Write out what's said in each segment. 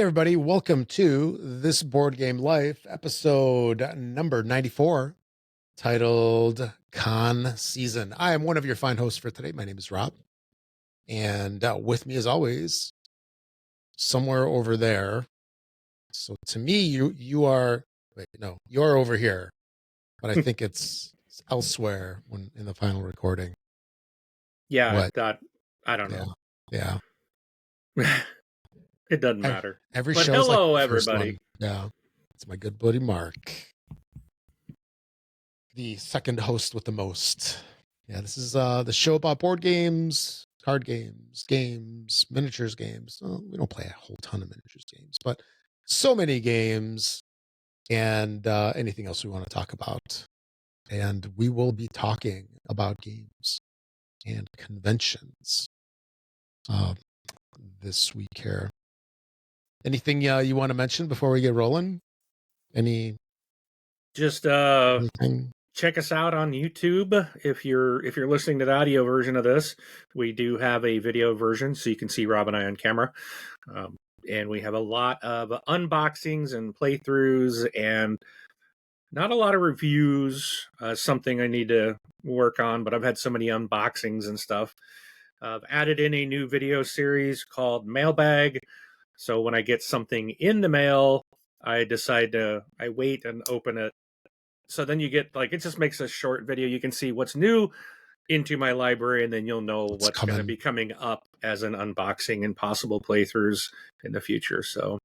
Hey, everybody, welcome to This Board Game Life, episode number 94, titled Con Season. I am one of your fine hosts for today. My name is Rob, and with me, as always, somewhere over there. So to me, you are, wait, no, you're over here, but I think it's elsewhere when in the final recording. Yeah, What? I don't Yeah, know. yeah. It doesn't matter. Every But show's like hello, the first everybody. one. Yeah, it's my good buddy Mark, the second host with the most. Yeah, this is the show about board games, card games, miniatures games. We don't play a whole ton of miniatures games, but so many games and anything else we want to talk about. And we will be talking about games and conventions this week here. Anything you want to mention before we get rolling? Just Anything? check us out on YouTube if you're listening to the audio version of this. We do have a video version, so you can see Rob and I on camera. And we have a lot of unboxings and playthroughs, and not a lot of reviews. Something I need to work on, but I've had so many unboxings and stuff. I've added in a new video series called Mailbag. So when I get something in the mail, I wait and open it. So then you get it just makes a short video. You can see what's new into my library, and then you'll know what's going to be coming up as an unboxing and possible playthroughs in the future. So,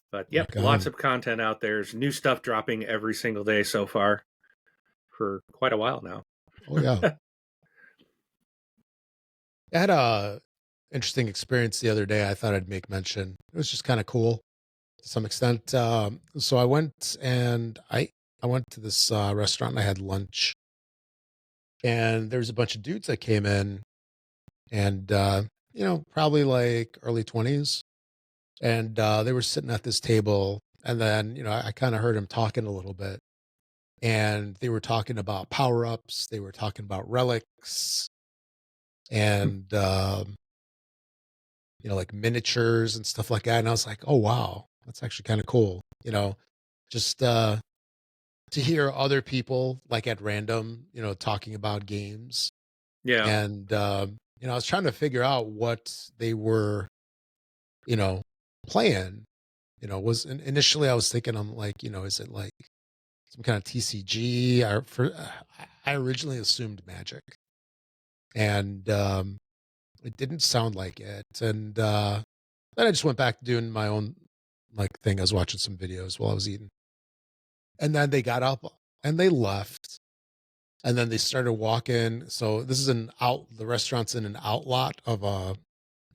but yep, lots of content out there. There's new stuff dropping every single day so far for quite a while now. Oh, yeah. I had a interesting experience the other day. I thought I'd make mention. It was just kind of cool to some extent. So I went and I went to this restaurant. And I had lunch, and there's a bunch of dudes that came in, and probably like early 20s, and they were sitting at this table. And then I kind of heard them talking a little bit, and they were talking about power ups. They were talking about relics, and like miniatures and stuff like that. And I was like, oh, wow, that's actually kind of cool. Just to hear other people like at random, talking about games. Yeah. And, I was trying to figure out what they were, playing, was initially I was thinking, I'm like, is it like some kind of TCG? I originally assumed Magic, and it didn't sound like it. And then I just went back to doing my own thing. I was watching some videos while I was eating. And then they got up and they left. And then they started walking. So this is the restaurant's in an outlot of a,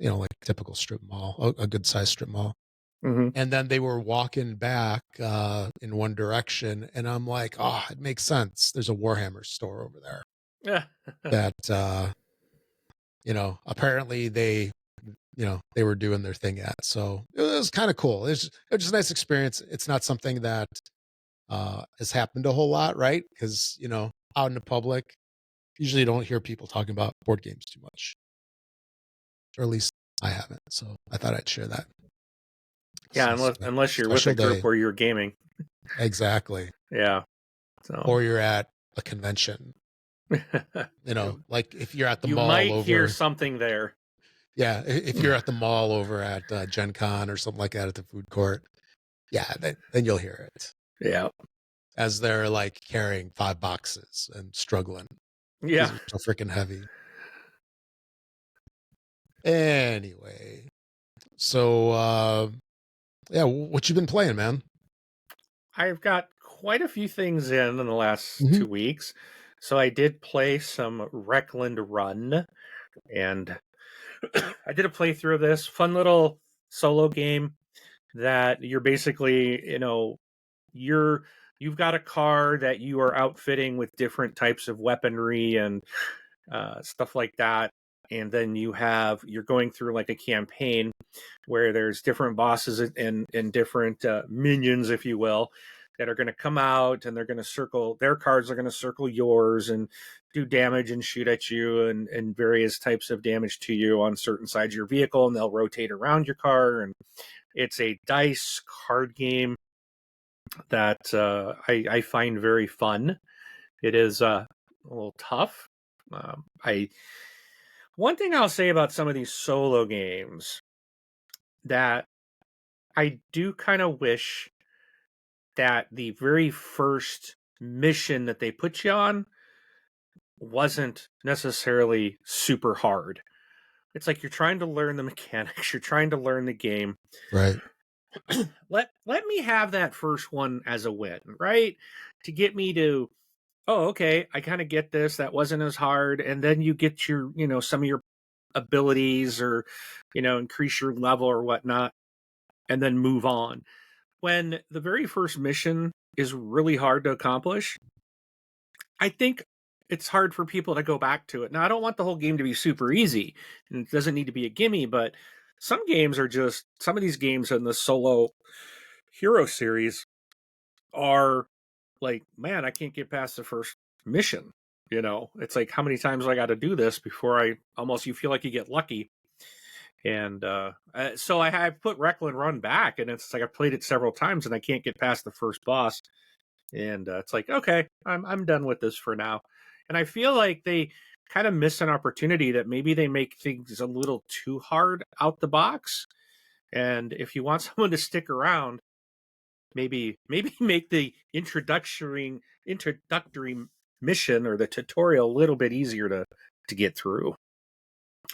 like typical strip mall, a good sized strip mall. Mm-hmm. And then they were walking back in one direction. And I'm like, oh, it makes sense. There's a Warhammer store over there. Yeah. That, apparently they were doing their thing at. So it was kind of cool. It was just a nice experience. It's not something that has happened a whole lot, right? Because, out in the public, usually you don't hear people talking about board games too much. Or at least I haven't. So I thought I'd share that. Yeah, unless you're with a group where you're gaming. Exactly. Yeah. So. Or you're at a convention. Like if you're at the mall you might hear something there. Yeah, if you're at the mall over at Gen Con or something like that at the food court, yeah, then you'll hear it. Yeah. As they're like carrying 5 boxes and struggling. Yeah. So freaking heavy. Anyway, so yeah, what you been playing, man? I've got quite a few things in the last 2 weeks. So I did play some Reckland Run, and I did a playthrough of this fun little solo game that you're basically, you've got a car that you are outfitting with different types of weaponry and stuff like that. And then you're going through like a campaign where there's different bosses and different minions, if you will. that are going to come out, and they're going to circle their cards are going to circle yours and do damage and shoot at you and various types of damage to you on certain sides of your vehicle, and they'll rotate around your car. And it's a dice card game that I find very fun. It is a little tough. I One thing I'll say about some of these solo games that I do kind of wish that the very first mission that they put you on wasn't necessarily super hard. It's like you're trying to learn the mechanics, you're trying to learn the game. Right. Let me have that first one as a win, right? To get me to, oh, okay, I kind of get this. That wasn't as hard. And then you get your, some of your abilities, or, increase your level or whatnot, and then move on. When the very first mission is really hard to accomplish, I think it's hard for people to go back to it. Now, I don't want the whole game to be super easy, and it doesn't need to be a gimme, but some of these games in the solo hero series are like, man, I can't get past the first mission. It's like, how many times do I got to do this before you feel like you get lucky. And so I put Recklin Run back, and it's like I played it several times and I can't get past the first boss. And it's like, okay, I'm done with this for now. And I feel like they kind of miss an opportunity that maybe they make things a little too hard out the box. And if you want someone to stick around, maybe make the introductory mission or the tutorial a little bit easier to get through.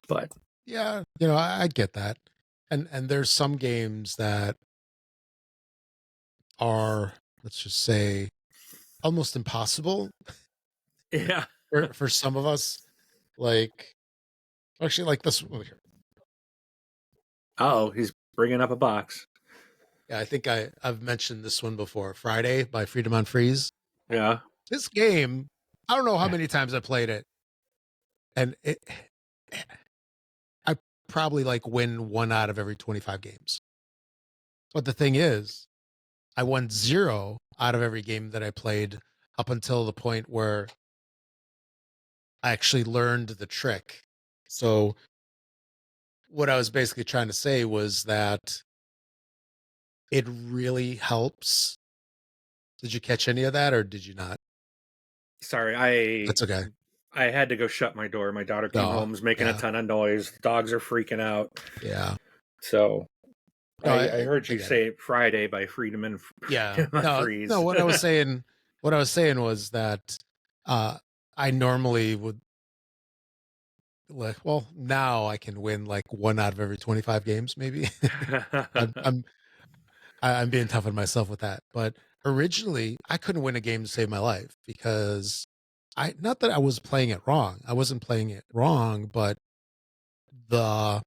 But Yeah, I get that. And there's some games that are, let's just say, almost impossible yeah. for some of us. Like, actually, like this one here. Oh, he's bringing up a box. Yeah, I think I've mentioned this one before. Friday by Freedom on Freeze. Yeah. This game, I don't know how many times I played it, and I probably like win 1 out of every 25 games. But the thing is, I won 0 out of every game that I played up until the point where I actually learned the trick. So what I was basically trying to say was that it really helps. Did you catch any of that, or did you not? Sorry, That's okay. I had to go shut my door. My daughter came Oh, home, is making a yeah. ton of noise. The dogs are freaking out. Yeah. So No, I heard I you get say it. Friday by Freedom and Yeah. Freeze. No, what I was saying was that I normally would, like, well, now I can win like 1 out of every 25 games, maybe. I'm I'm being tough on myself with that. But originally, I couldn't win a game to save my life because not that I was playing it wrong. I wasn't playing it wrong, but the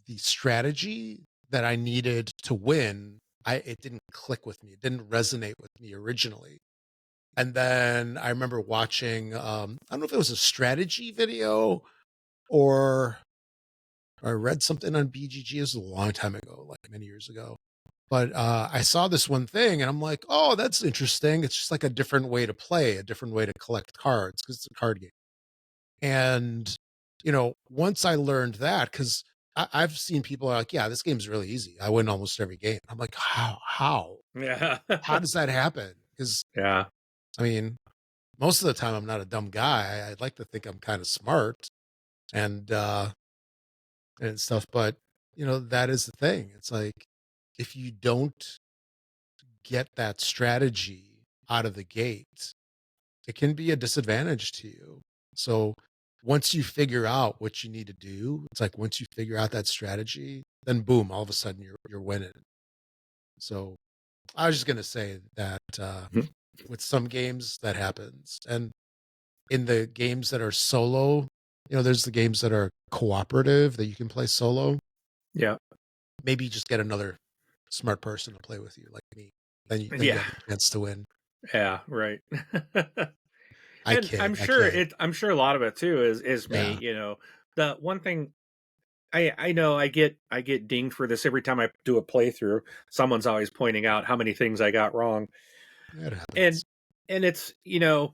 the strategy that I needed to win, it didn't click with me. It didn't resonate with me originally. And then I remember watching, I don't know if it was a strategy video, or I read something on BGG. It was a long time ago, like many years ago. But I saw this one thing and I'm like, oh, that's interesting. It's just like a different way to play, a different way to collect cards, because it's a card game. And, once I learned that, because I've seen people like, yeah, this game's really easy. I win almost every game. I'm like, Yeah. how does that happen? Because, Yeah. I mean, most of the time I'm not a dumb guy. I'd like to think I'm kind of smart and, and stuff. But, that is the thing. It's like, if you don't get that strategy out of the gate, it can be a disadvantage to you. So once you figure out what you need to do, it's like once you figure out that strategy, then boom, all of a sudden you're winning. So I was just gonna say that Mhm. with some games that happens, and in the games that are solo, there's the games that are cooperative that you can play solo. Yeah. Maybe just get another smart person to play with you, like me. Then you Yeah. have a chance to win. Yeah. Right. I And kid. I kid. I'm sure a lot of it too is me. Yeah. The one thing I know I get dinged for this every time I do a playthrough. Someone's always pointing out how many things I got wrong. It And happens. it's, you know,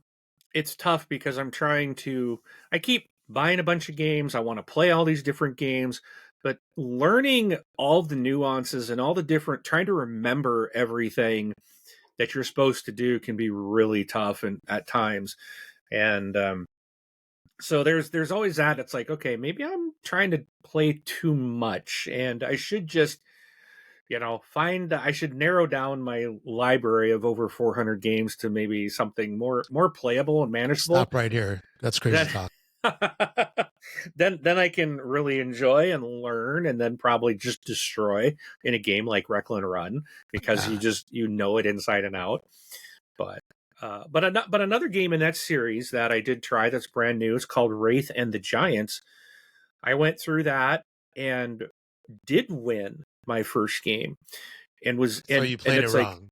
it's tough because I keep buying a bunch of games. I want to play all these different games, but learning all the nuances and all the different trying to remember everything that you're supposed to do can be really tough and at times. And so there's always that. It's like, okay, maybe I'm trying to play too much and I should just, I should narrow down my library of over 400 games to maybe something more playable and manageable. Stop right here. That's crazy That talk. then I can really enjoy and learn and then probably just destroy in a game like Reckland Run because Ah, you know it inside and out. But but another game in that series that I did try that's brand new is called Wraith and the Giants. I went through that and did win my first game and was so you and played it it's like wrong.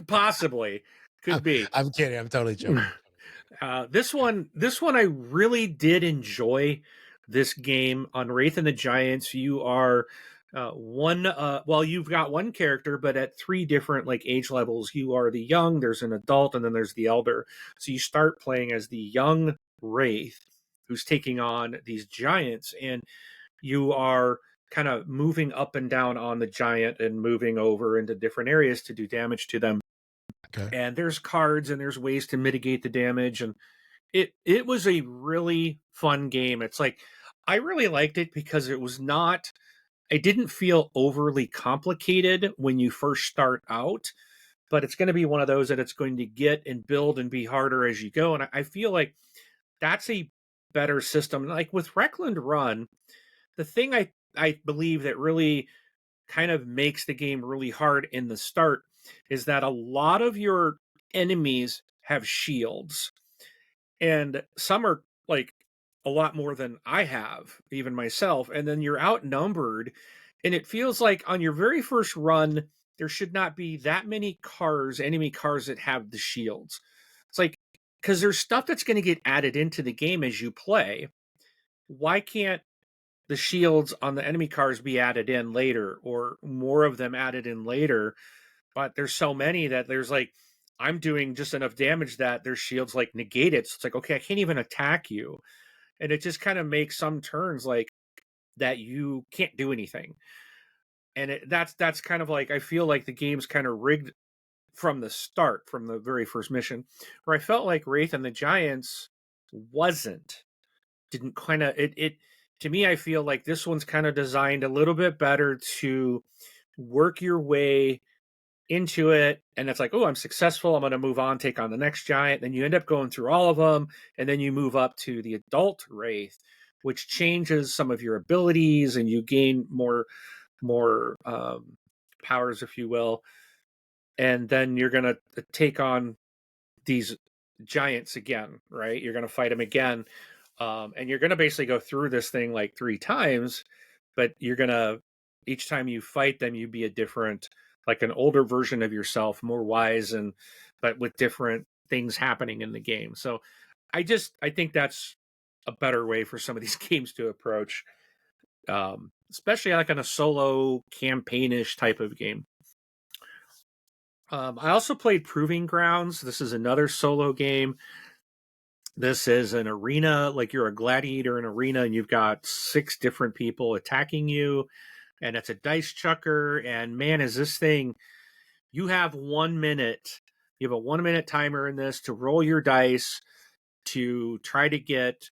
possibly I'm, could be. I'm kidding. I'm totally joking. This one, I really did enjoy this game on Wraith and the Giants. You are well, you've got one character, but at three different like age levels. You are the young, there's an adult, and then there's the elder. So you start playing as the young Wraith, who's taking on these giants, and you are kind of moving up and down on the giant and moving over into different areas to do damage to them. Okay. And there's cards and there's ways to mitigate the damage, and it was a really fun game. It's like I really liked it because it didn't feel overly complicated when you first start out, but it's going to be one of those that it's going to get and build and be harder as you go. And I feel like that's a better system. Like with Reckland Run, the thing I believe that really kind of makes the game really hard in the start is that a lot of your enemies have shields, and some are like a lot more than I have, even myself. And then you're outnumbered, and it feels like on your very first run, there should not be that many enemy cars that have the shields. It's like, because there's stuff that's going to get added into the game as you play. Why can't the shields on the enemy cars be added in later or more of them added in later? But there's so many that there's like, I'm doing just enough damage that their shields like negate it. So it's like, okay, I can't even attack you. And it just kind of makes some turns like that you can't do anything. And that's kind of like, I feel like the game's kind of rigged from the start, from the very first mission, where I felt like Wraith and the Giants wasn't, didn't kind of, it, to me, I feel like this one's kind of designed a little bit better to work your way into it, and it's like, oh, I'm successful, I'm going to move on, take on the next giant. Then you end up going through all of them, and then you move up to the adult Wraith, which changes some of your abilities and you gain more powers, if you will. And then you're going to take on these giants again, right? You're going to fight them again, and you're going to basically go through this thing like three times, but you're going to, each time you fight them, you be a different, like an older version of yourself, more wise, and but with different things happening in the game. So I think that's a better way for some of these games to approach, especially like on a solo campaignish type of game. I also played Proving Grounds. This is another solo game. This is an arena, like you're a gladiator in an arena, and you've got 6 different people attacking you, and it's a dice chucker. And man, is this thing, you have 1 minute. You have a 1 minute timer in this to roll your dice to try to get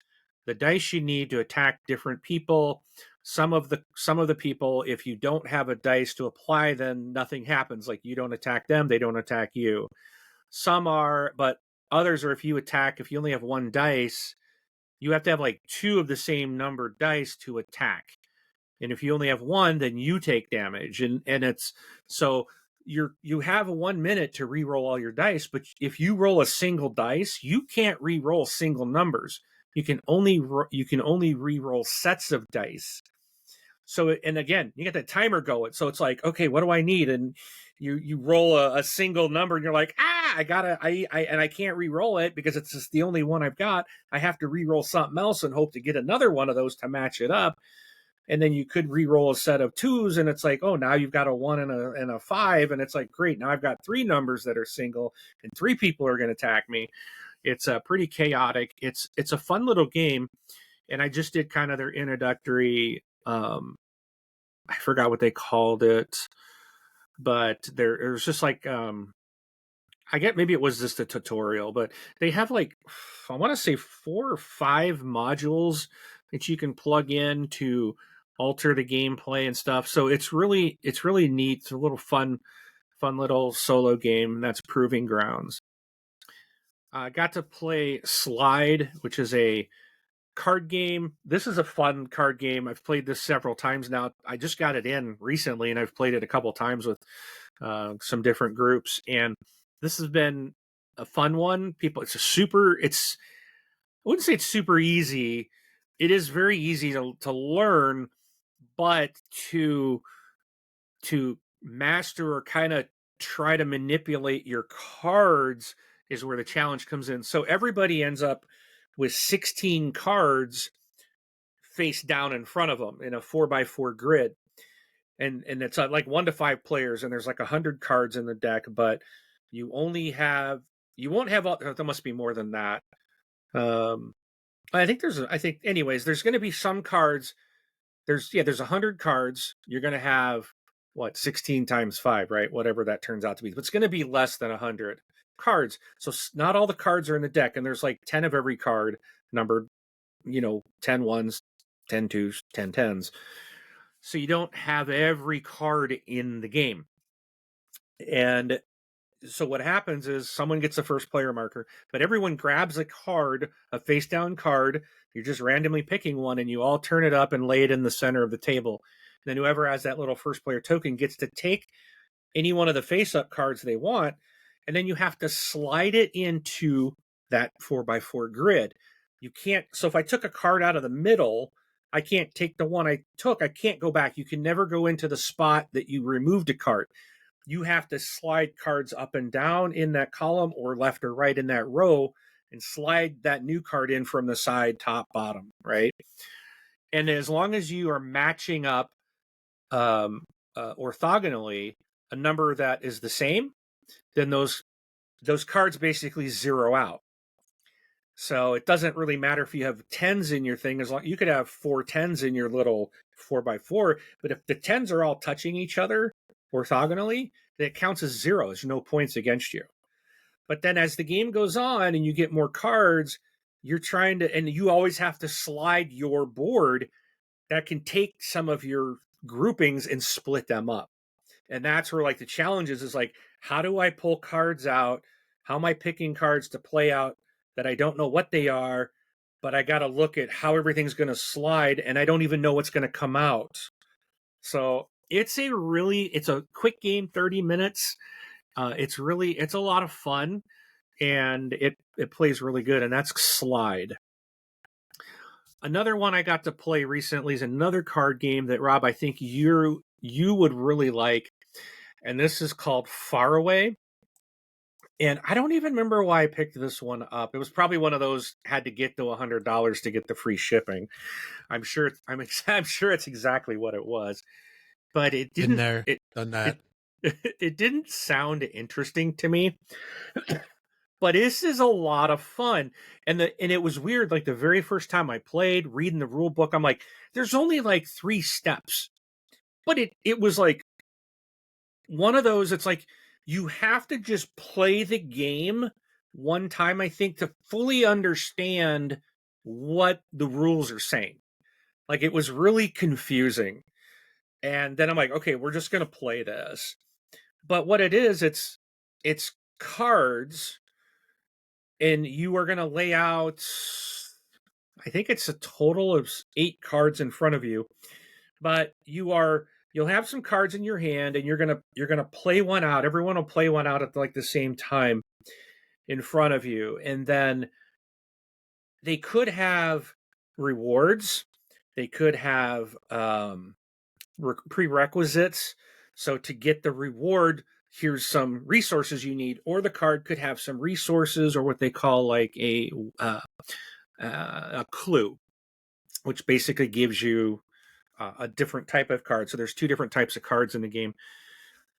the dice you need to attack different people. Some of the people, if you don't have a dice to apply, then nothing happens. Like you don't attack them, they don't attack you. Some are, but others are, if you only have one dice, you have to have like 2 of the same numbered dice to attack. And if you only have one, then you take damage. And it's so you have a 1 minute to re-roll all your dice, but if you roll a single dice, you can't re-roll single numbers. You can only re-roll sets of dice. So, and again, you get the timer going. So it's like, okay, what do I need? And you roll a single number and you're like, and I can't re-roll it because it's just the only one I've got. I have to re-roll something else and hope to get another one of those to match it up. And then you could re-roll a set of twos, and it's like, oh, now you've got a 1 and a 5, and it's like, great, now I've got 3 numbers that are single, and 3 people are going to attack me. It's pretty chaotic. It's a fun little game, and I just did kind of their introductory. I forgot what they called it, but it was just like I get maybe it was just a tutorial, but they have like I want to say 4 or 5 modules that you can plug in to alter the gameplay and stuff. So it's really neat. It's a little fun little solo game. That's Proving Grounds. I got to play Slide, which is a card game. This is a fun card game. I've played this several times now. I just got it in recently, and I've played it a couple times with some different groups. And this has been a fun one. I wouldn't say it's super easy. It is very easy to learn, but to master or kind of try to manipulate your cards is where the challenge comes in. So everybody ends up with 16 cards face down in front of them in a 4x4 grid. And it's like 1 to 5 players, and there's like 100 cards in the deck, but you won't have there must be more than that. I think anyways, there's going to be some cards. There's 100 cards. You're going to have 16 times 5, right? Whatever that turns out to be. But it's going to be less than 100 cards. So not all the cards are in the deck, and there's like 10 of every card numbered, 10 ones, 10 twos, 10 tens. So you don't have every card in the game. And so what happens is someone gets the first player marker, but everyone grabs a card, a face down card. You're just randomly picking one, and you all turn it up and lay it in the center of the table. And then whoever has that little first player token gets to take any one of the face up cards they want, and then you have to slide it into that 4x4 grid. You can't. So if I took a card out of the middle, I can't take the one I took. I can't go back. You can never go into the spot that you removed a card. You have to slide cards up and down in that column or left or right in that row and slide that new card in from the side, top, bottom, right? And as long as you are matching up orthogonally a number that is the same, then those cards basically zero out. So it doesn't really matter if you have 10s in your thing, as long you could have 4 10s in your little 4x4, but if the 10s are all touching each other orthogonally, then it counts as 0. There's no points against you. But then as the game goes on and you get more cards, you're trying to, and you always have to slide your board that can take some of your groupings and split them up. And that's where like the challenge is like, how do I pull cards out? How am I picking cards to play out that I don't know what they are, but I got to look at how everything's going to slide, and I don't even know what's going to come out. So it's a quick game, 30 minutes. It's a lot of fun, and it plays really good, and that's Slide. Another one I got to play recently is another card game that, Rob, I think you would really like, and this is called Faraway. And I don't even remember why I picked this one up. It was probably one of those had to get to $100 to get the free shipping. I'm sure it's exactly what it was, but it didn't. Done that. It didn't sound interesting to me. But this is a lot of fun, and it was weird. Like the very first time I played, reading the rule book, I'm like, "There's only like 3 steps," but it was like one of those. It's like you have to just play the game one time, I think, to fully understand what the rules are saying. Like it was really confusing, and then I'm like, "Okay, we're just gonna play this." But what it is, it's cards. And you are going to lay out, I think it's a total of 8 cards in front of you, but you'll have some cards in your hand, and you're going to play one out. Everyone will play one out at like the same time in front of you. And then they could have rewards. They could have prerequisites. So to get the reward, here's some resources you need, or the card could have some resources or what they call like a clue, which basically gives you a different type of card. So there's two different types of cards in the game.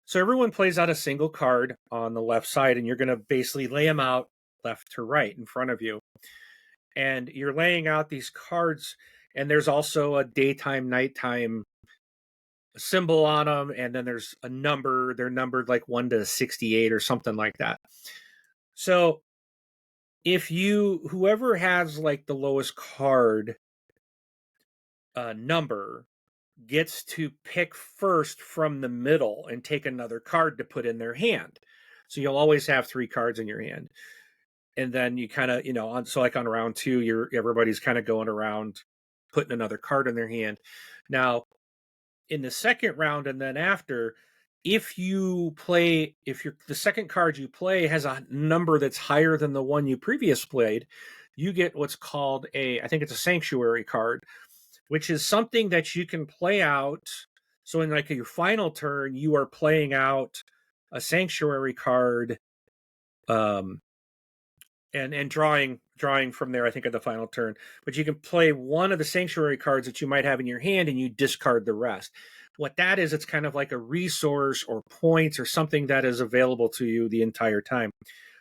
So everyone plays out a single card on the left side, and you're going to basically lay them out left to right in front of you. And you're laying out these cards, and there's also a daytime, nighttime symbol on them, and then there's a number. They're numbered like 1 to 68 or something like that. So if whoever has like the lowest card number gets to pick first from the middle and take another card to put in their hand. So you'll always have 3 cards in your hand. And then you kind of, so like on round 2, everybody's kind of going around putting another card in their hand. Now, in the second round and then after, if the second card you play has a number that's higher than the one you previous played, you get what's called I think it's a sanctuary card, which is something that you can play out. So in like your final turn, you are playing out a sanctuary card, and drawing from there, I think, at the final turn. But you can play one of the sanctuary cards that you might have in your hand, and you discard the rest. What that is, it's kind of like a resource or points or something that is available to you the entire time.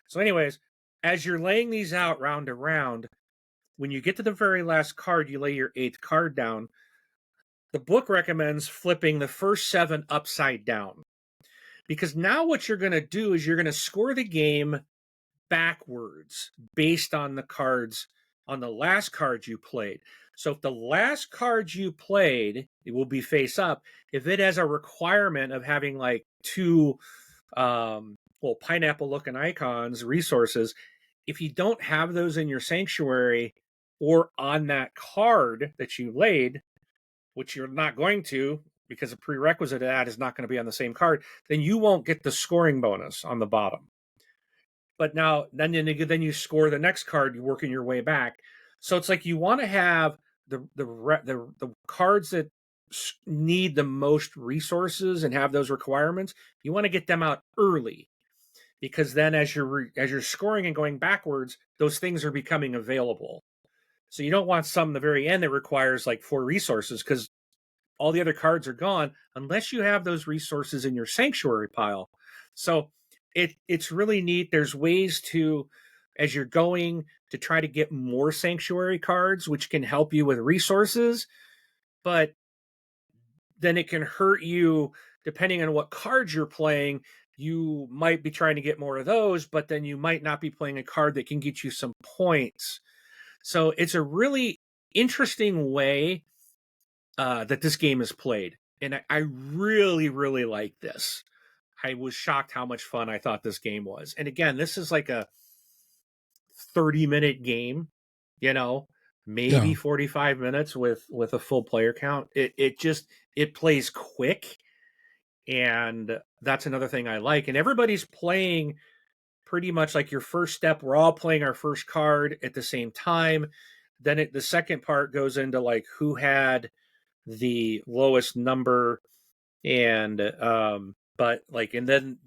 So anyways, as you're laying these out round to round, when you get to the very last card, you lay your 8th card down. The book recommends flipping the first 7 upside down. Because now what you're going to do is you're going to score the game backwards based on the cards on the last card you played. So if the last card you played, it will be face up. If it has a requirement of having like 2 pineapple looking icons, resources, if you don't have those in your sanctuary or on that card that you laid, which you're not going to, because a prerequisite of that is not going to be on the same card, then you won't get the scoring bonus on the bottom. But now, then you score the next card, you're working your way back. So it's like you want to have the cards that need the most resources and have those requirements. You want to get them out early, because then as you're scoring and going backwards, those things are becoming available. So you don't want some in the very end that requires like 4 resources, because all the other cards are gone unless you have those resources in your sanctuary pile. So it's really neat. There's ways to, as you're going, to try to get more sanctuary cards, which can help you with resources, but then it can hurt you depending on what cards you're playing. You might be trying to get more of those, but then you might not be playing a card that can get you some points. So it's a really interesting way that this game is played. And I really, really like this. I was shocked how much fun I thought this game was. And again, this is like a 30-minute game, maybe Yeah. 45 minutes with a full player count. It plays quick. And that's another thing I like. And everybody's playing pretty much like your first step. We're all playing our first card at the same time. Then the second part goes into like who had the lowest number, and and then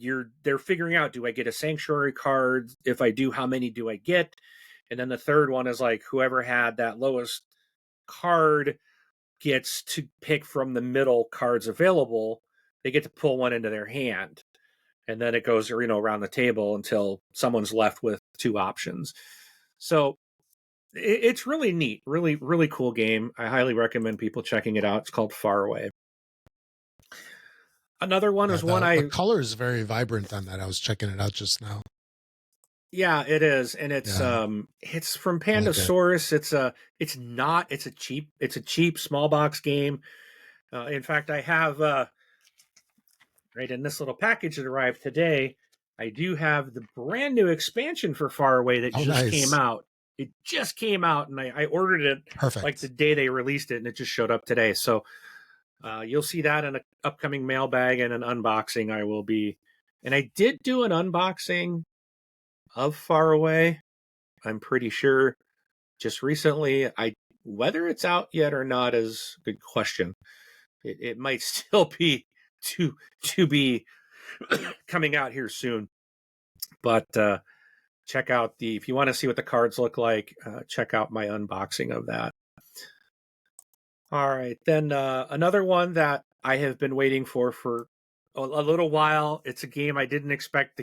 they're figuring out, do I get a sanctuary card? If I do, how many do I get? And then the third one is like whoever had that lowest card gets to pick from the middle cards available. They get to pull one into their hand, and then it goes around the table until someone's left with 2 options. So it's really neat, really, really cool game. I highly recommend people checking it out. It's called Far Away. Another one Yeah, is one the color is very vibrant on that. I was checking it out just now. Yeah, it is, and it's from Pandasaurus. It's a cheap small box game. In fact, I have right in this little package that arrived today, I do have the brand new expansion for Far Away that just came out. It just came out, and I ordered it like the day they released it, and it just showed up today. So you'll see that in an upcoming mailbag and an unboxing. And I did do an unboxing of Far Away, I'm pretty sure, just recently. Whether it's out yet or not is a good question. It might still be to be coming out here soon. But check out if you want to see what the cards look like, check out my unboxing of that. All right, then another one that I have been waiting for a little while. It's a game I didn't expect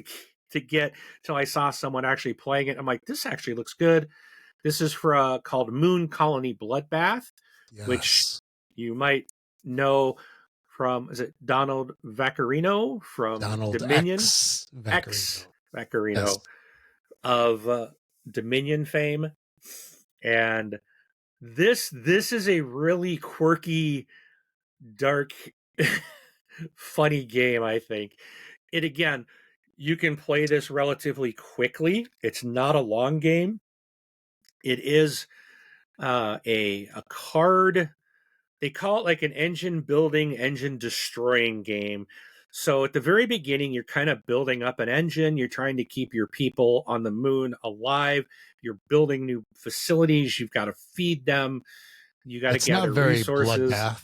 to get till I saw someone actually playing it. I'm like, this actually looks good. This is for called Moon Colony Bloodbath, which Yes. you might know from, is it Donald Vaccarino from Donald Dominion? X X Vaccarino. Vaccarino Yes. of Dominion fame. And this is a really quirky, dark, funny game, I think. It again, you can play this relatively quickly. It's not a long game. It is a card. They call it like an engine building, engine destroying game. So at the very beginning, you're kind of building up an engine. You're trying to keep your people on the moon alive. You're building new facilities. You've got to feed them. You got to It's not gather very resources. bloodbath.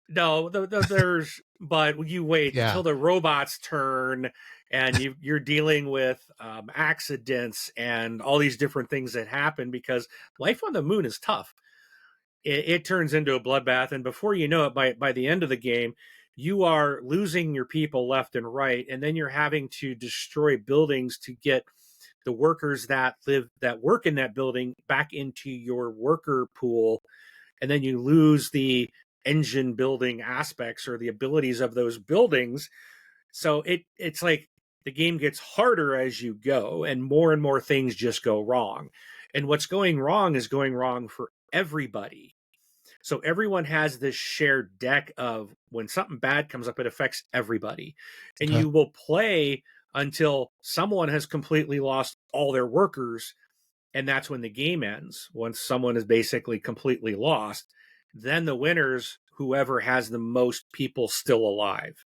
No, there's, but you wait Yeah. until the robots turn, and you're dealing with accidents and all these different things that happen because life on the moon is tough. It turns into a bloodbath, and before you know it, by the end of the game, you are losing your people left and right, and then you're having to destroy buildings to get the workers that work in that building back into your worker pool, and then you lose the engine building aspects or the abilities of those buildings. So it's like the game gets harder as you go, and more things just go wrong. And what's going wrong is going wrong for everybody. So everyone has this shared deck of when something bad comes up, it affects everybody. And Okay. you will play until someone has completely lost all their workers. And that's when the game ends. Once someone is basically completely lost, then the winners, whoever has the most people still alive.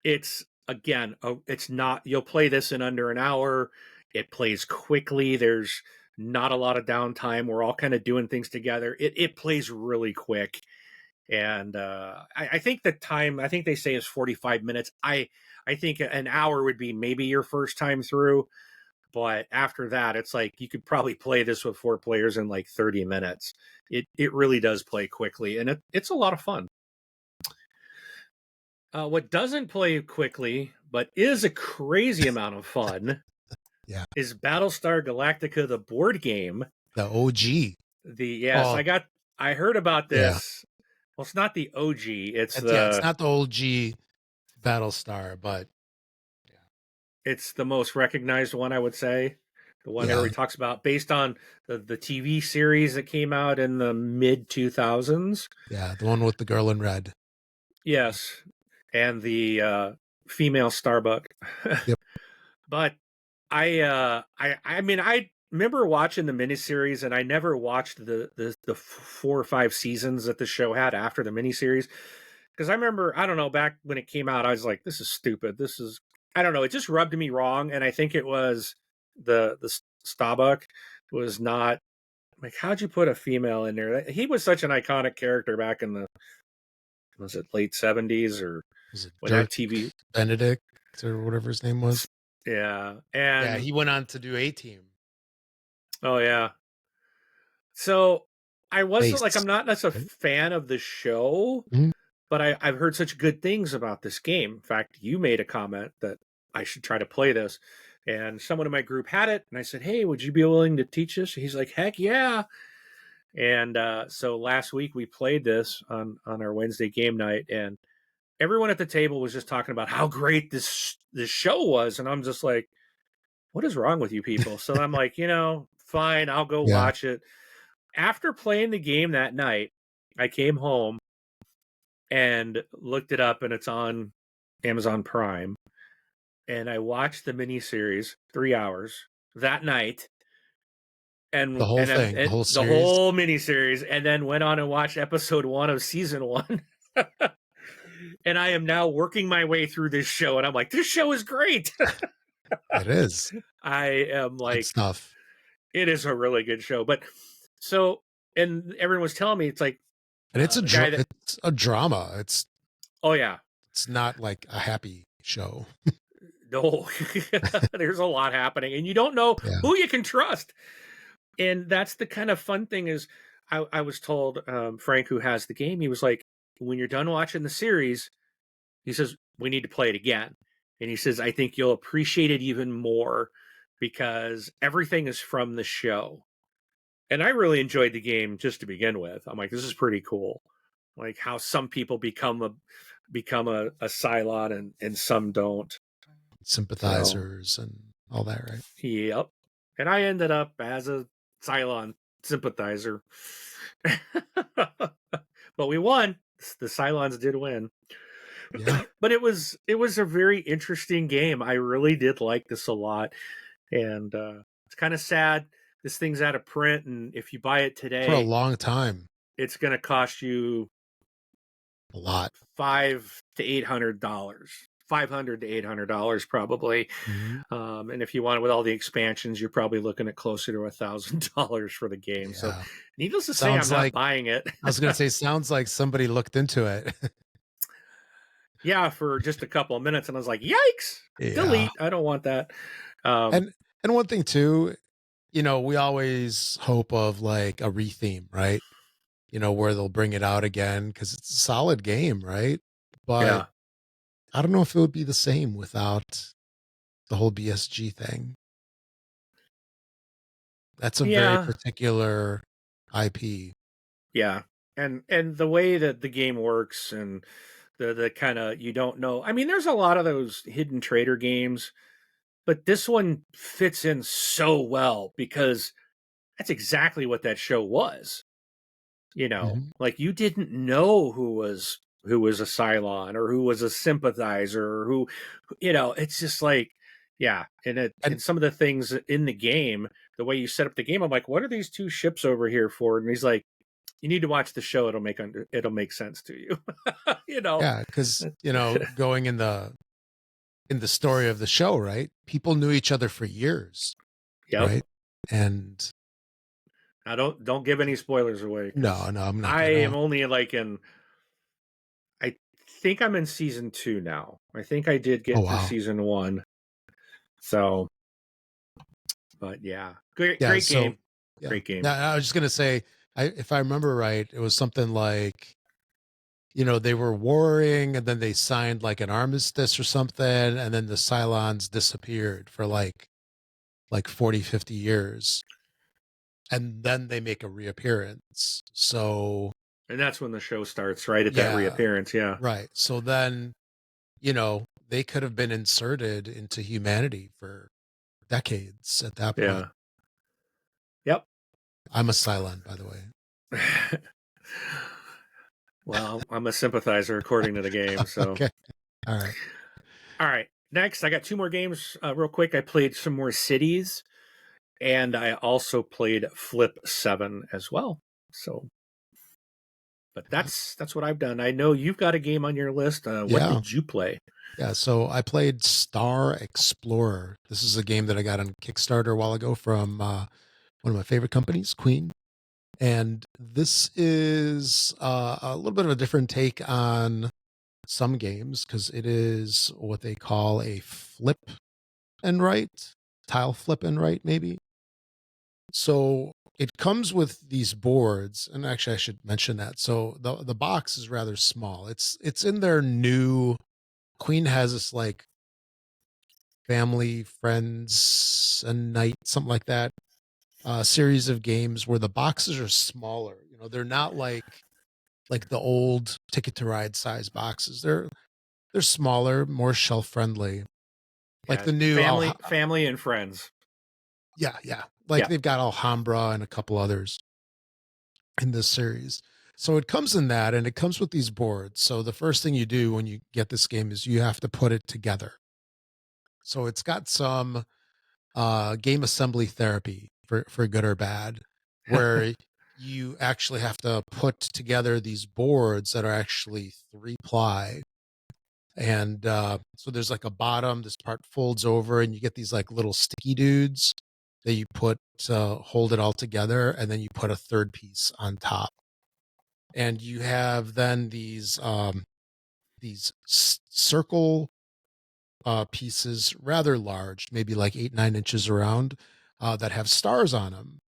It's again, it's not, you'll play this in under an hour. It plays quickly. There's not a lot of downtime. We're all kind of doing things together. It plays really quick. And I think the time, I think they say is 45 minutes. I think an hour would be maybe your first time through. But after that, it's like you could probably play this with 4 players in like 30 minutes. It really does play quickly, and it's a lot of fun. What doesn't play quickly, but is a crazy amount of fun, Yeah. is Battlestar Galactica, the board game. The OG. I heard about this. Yeah. Well, it's not the OG. It's not the OG Battlestar, but it's the most recognized one, I would say. The one everybody talks about, based on the TV series that came out in the mid 2000s. Yeah, the one with the girl in red. Yes, and the female Starbuck. Yep. But I mean, I remember watching the miniseries, and I never watched the 4 or 5 seasons that the show had after the miniseries. Because I remember, I don't know, back when it came out, I was like, this is stupid. This is, I don't know, it just rubbed me wrong. And I think it was the Starbuck was not, like, how'd you put a female in there? He was such an iconic character back in the, was it late 70s or was it when that TV Benedict or whatever his name was? Yeah. And yeah, he went on to do A-Team. Oh yeah. So I wasn't like, I'm not necessarily a fan of the show, but I've heard such good things about this game. In fact, you made a comment that I should try to play this, and someone in my group had it, and I said, hey, would you be willing to teach us? He's like, heck yeah. And so last week we played this on our Wednesday game night, and everyone at the table was just talking about how great this show was, and I'm just like, what is wrong with you people? So I'm like, fine, I'll go watch it. After playing the game that night, I came home and looked it up, and it's on Amazon Prime. And I watched the miniseries, 3 hours that night. And the whole thing, the whole series? The whole miniseries, and then went on and watched episode 1 of season 1. And I am now working my way through this show, and I'm like, this show is great. It is. I am like, good stuff. It is a really good show. But so, and everyone was telling me, it's like, And The guy that it's a drama. oh yeah, It's not like a happy show. no, there's a lot happening, and you don't know Yeah. who you can trust. And that's the kind of fun thing is I was told Frank, who has the game, he was like, when you're done watching the series, he says we need to play it again, and he says I think you'll appreciate it even more because everything is from the show. And I really enjoyed the game just to begin with. I'm like, this is pretty cool. Like how some people become a Cylon and some don't. So Sympathizers and all that, right? yep. And I ended up as a Cylon sympathizer. But we won. The Cylons did win. Yeah. But it was a very interesting game. I really did like this a lot. And it's kind of sad. This thing's out of print, and if you buy it For a today, long time. it's going to cost you A lot. $500 to $800. $500 to $800 probably. Mhm. And if you want it with all the expansions, you're probably looking at closer to $1,000 for the game. So, Yeah. needless to say, I'm Sounds not like buying it. I was gonna say, sounds like somebody looked into it. Yeah, for just a couple of minutes, and I was like, "Yikes! Yeah. Delete. I don't want that." Um, And one thing too, we always hope of like a retheme, right? Where they'll bring it out again because it's a solid game, right? But yeah, I don't know if it would be the same without the whole BSG thing. That's a very yeah, particular IP. yeah, and the way that the game works, and the kind of you don't know. I mean, there's a lot of those hidden trader games, but this one fits in so well because that's exactly what that show was. Mhm. Like you didn't know who was a Cylon or who was a sympathizer or it's just like, yeah. And And some of the things in the game, the way you set up the game, I'm like, what are these two ships over here for? And he's like, you need to watch the show. It'll make sense to you. you know. yeah, because going in the story of the show, right? People knew each other for years, Yep. right? And Now don't give any spoilers away no, because no, I'm not I am gonna. only like I think I'm in season 2 now. I think I did Oh get through wow. season 1. So, but yeah, great, Yeah. great So game, yeah. great game. Now I was just gonna say, if I remember right, it was something like they were warring and then they signed like an armistice or something, and then the Cylons disappeared for like 40, 50 years. And then they make a reappearance. So And that's when the show starts, right at that yeah, reappearance. Yeah, right. So then, they could have been inserted into humanity for decades at that point. yeah, yep. I'm a Cylon, by the way. Well, I'm a sympathizer according to the game. So, Okay. All right. all right. Next, I got two more games. Real quick, I played some more Cities, and I also played Flip 7 as well. So, but that's what I've done. I know you've got a game on your list. What Yeah. did you play? Yeah. So I played Star Explorer. This is a game that I got on Kickstarter a while ago from one of my favorite companies, Queen. And this is a little bit of a different take on some games because it is what they call a flip and write, tile flip and write, maybe. So it comes with these boards, and actually I should mention that. So the box is rather small. It's in their new Queen has this like family, friends, and night, something like that, series of games where the boxes are smaller. They're not like the old Ticket to Ride size boxes. They're smaller, more shelf friendly. Like Yeah, the new family and friends. yeah, yeah. Like Yeah, they've got Alhambra and a couple others in this series. So it comes in that and it comes with these boards. So the first thing you do when you get this game is you have to put it together. So it's got some game assembly therapy for good or bad, where you actually have to put together these boards that are actually 3 ply. And so there's like a bottom, this part folds over, and you get these like little sticky dudes that you put to hold it all together, and then you put a third piece on top. and you have then these circle pieces, rather large, maybe like 8, 9 inches around, that have stars on them,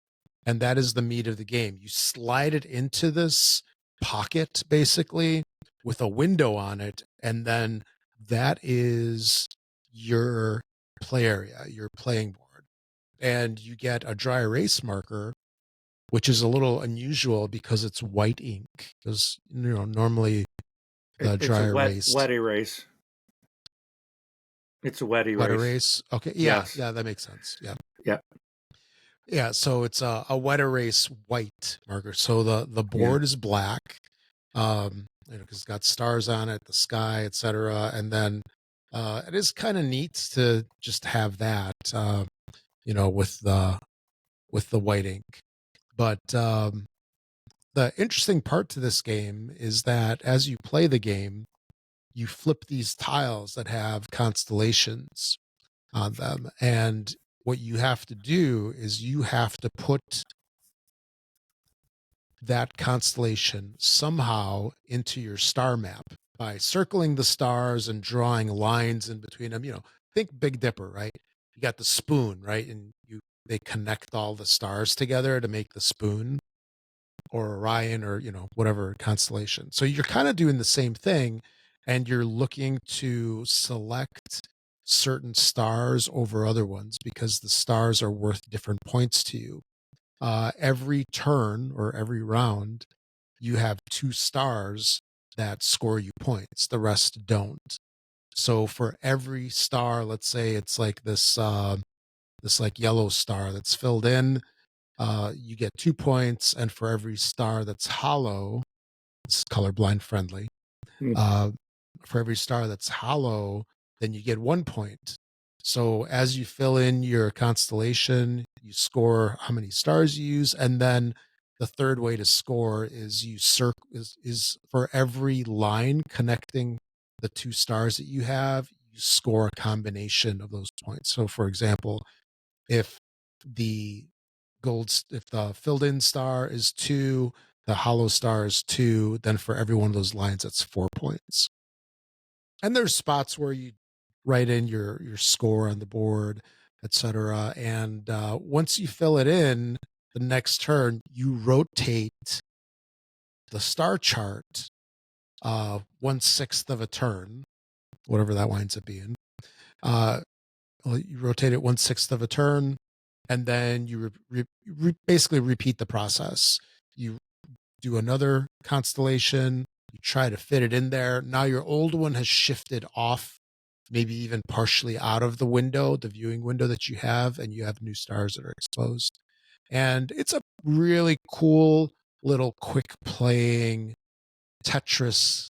and that is the meat of the game. You slide it into this pocket basically with a window on it, and then that is your play area, your playing board. And you get a dry erase marker, which is a little unusual because it's white ink. Because normally the It's a dry erase, wet erase. It's a wet wet erase. erase. Okay, yeah, Yes. yeah, that makes sense. Yeah. Yeah. Yeah, so it's a wet erase white marker. So the Yeah. board is black, because it's got stars on it, the sky, etc. And then it is kind of neat to just have that, with the white ink. But the interesting part to this game is that as you play the game, you flip these tiles that have constellations on them, and what you have to do is you have to put that constellation somehow into your star map by circling the stars and drawing lines in between them. Think Big Dipper, right? You got the spoon, right? And they connect all the stars together to make the spoon, or Orion, or whatever constellation. So you're kind of doing the same thing, and you're looking to select certain stars over other ones because the stars are worth different points to you. Every turn or every round, you have 2 stars that score you points. The rest don't. So for every star, let's say it's like this like yellow star that's filled in, you get 2 points, and for every star that's hollow, it's colorblind friendly. Mm. Uh, for every star that's hollow, then you get 1 point. So as you fill in your constellation, you score how many stars you use, and then the third way to score is you is for every line connecting the 2 stars that you have, you score a combination of those points. So for example, if the if the filled in star is 2, the hollow star is 2, then for every one of those lines, that's 4 points. And there's spots where you write in your score on the board, etc. And once you fill it in, the next turn you rotate the star chart 1/6 of a turn, whatever that winds up being. You rotate it 1/6 of a turn, and then you basically repeat the process. You do another constellation, you try to fit it in there. Now your old one has shifted off, maybe even partially out of the window, the viewing window that you have, and you have new stars that are exposed. And it's a really cool little quick playing Tetris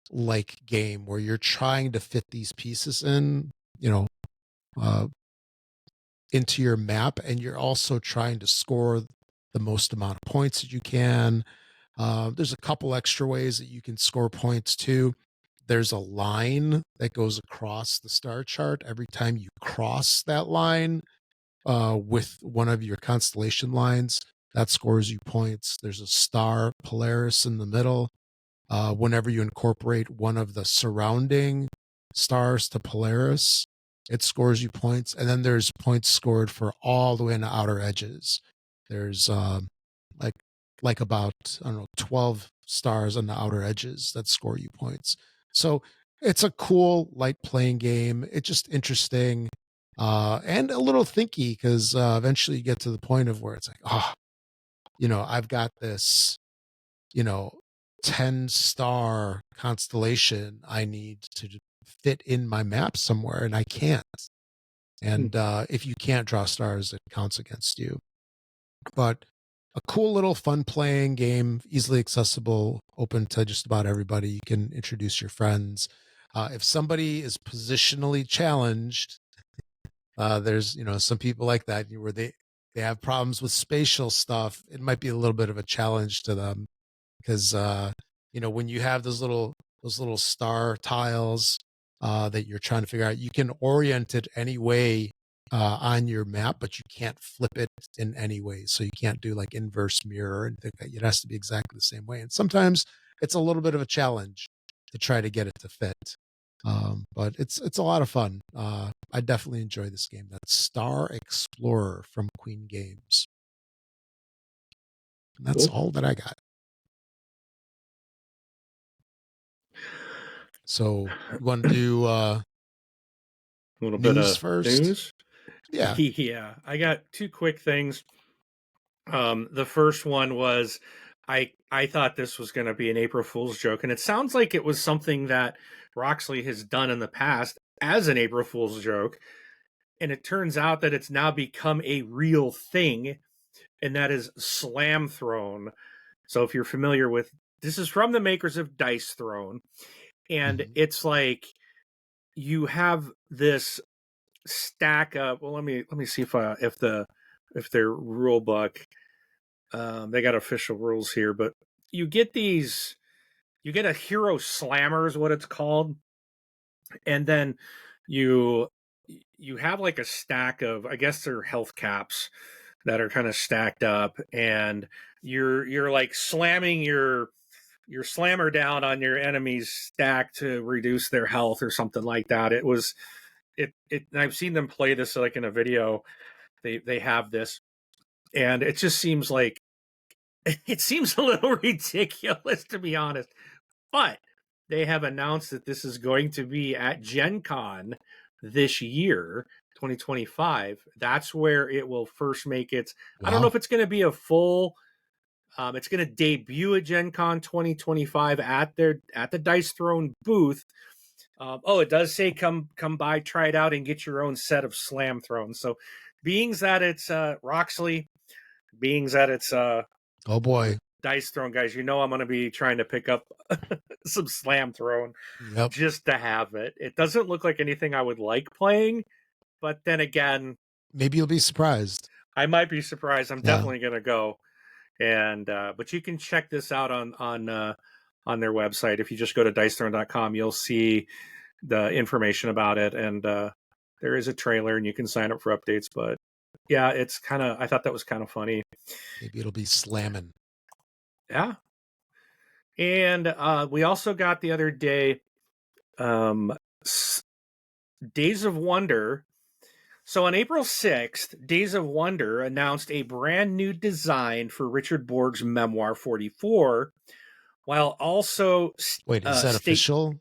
like game where you're trying to fit these pieces in, uh, into your map, and you're also trying to score the most amount of points that you can. There's a couple extra ways that you can score points too. There's a line that goes across the star chart. Every time you cross that line with one of your constellation lines, that scores you points. There's a star Polaris in the middle. Whenever you incorporate one of the surrounding stars to Polaris, it scores you points. And then there's points scored for all the way in the outer edges. There's like about, I don't know, 12 stars on the outer edges that score you points. So it's a cool light playing game. It's just interesting, and a little thinky, because eventually you get to the point of where it's like, I've got this, you know 10-star constellation I need to fit in my map somewhere, and I can't. And if you can't draw stars, it counts against you. But a cool little fun playing game, easily accessible, open to just about everybody. You can introduce your friends. If somebody is positionally challenged, there's some people like that where they have problems with spatial stuff. It might be a little bit of a challenge to them, because when you have those little star tiles that you're trying to figure out, you can orient it any way on your map, but you can't flip it in any way. So you can't do like inverse mirror and think that it has to be exactly the same way. And sometimes it's a little bit of a challenge to try to get it to fit. But it's a lot of fun. I definitely enjoy this game. That's Star Explorer from Queen Games. And that's Cool. all that I got. So you want to do A little bit news of first? news. Yeah. Yeah, I got two quick things. The first one was I thought this was going to be an April Fool's joke, and it sounds like it was something that Roxley has done in the past as an April Fool's joke, and it turns out that it's now become a real thing, and that is Slam Throne. So if you're familiar with, this is from the makers of Dice Throne, and it's like you have this stack up. Well, let me see if their rule book, they got official rules here, but you get these, you get a hero slammer is what it's called, and then you you have like a stack of, I guess they're health caps that are kind of stacked up, and you're like slamming your slammer down on your enemy's stack to reduce their health or something like that. It was it I've seen them play this like in a video. They have this, and it just seems like it seems a little ridiculous, to be honest. But they have announced that this is going to be at Gen Con this year, 2025. That's where it will first make its. Wow. I don't know if it's going to be a full. It's going to debut at Gen Con 2025 at the Dice Throne booth. It does say come by, try it out, and get your own set of Slam Thrones. So, being that it's Roxley, being that it's oh boy, Dice Throne guys, I'm going to be trying to pick up some Slam Throne just to have it. It doesn't look like anything I would like playing, but then again, maybe you'll be surprised. I might be surprised. I'm definitely going to go. And but you can check this out on their website. If you just go to dicethrone.com, you'll see the information about it, and there is a trailer, and you can sign up for updates. But yeah, it's I thought that was kind of funny. Maybe it'll be slamming. Yeah. And we also got the other day Days of Wonder. So on April 6th, Days of Wonder announced a brand new design for Richard Borg's Memoir 44, while also wait, is that official?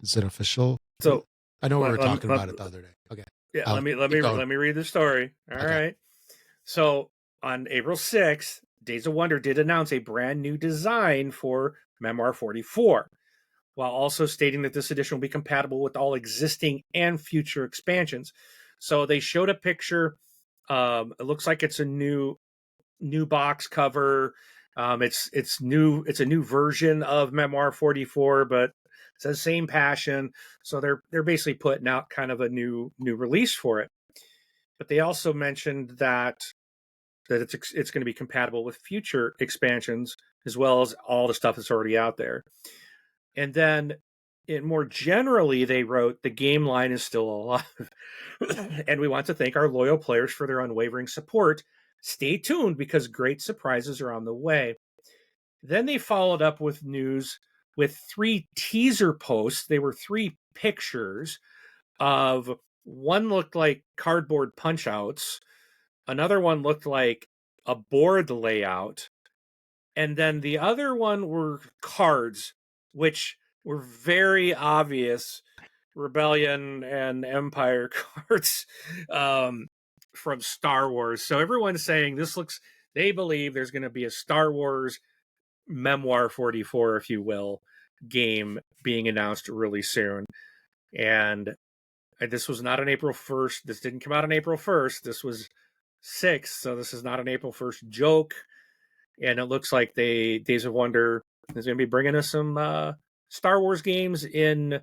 Is it official? So I know we were talking about it the other day. Okay. Yeah, let me read the story. All right. So on April 6th, Days of Wonder did announce a brand new design for Memoir 44, while also stating that this edition will be compatible with all existing and future expansions. So they showed a picture. It looks like it's a new box cover. It's new. It's a new version of Memoir 44, but it's the same passion. So they're basically putting out kind of a new release for it. But they also mentioned that it's going to be compatible with future expansions as well as all the stuff that's already out there. And then more generally, they wrote, the game line is still alive. And we want to thank our loyal players for their unwavering support. Stay tuned because great surprises are on the way. Then they followed up with news with 3 teaser posts. They were 3 pictures of, one looked like cardboard punch outs. Another one looked like a board layout. And then the other one were cards, which were very obvious Rebellion and Empire cards from Star Wars. So everyone's saying they believe there's going to be a Star Wars Memoir 44, if you will, game being announced really soon. And this was not on April 1st. This didn't come out on April 1st. This was 6th. So this is not an April 1st joke. And it looks like Days of Wonder is going to be bringing us some Star Wars games in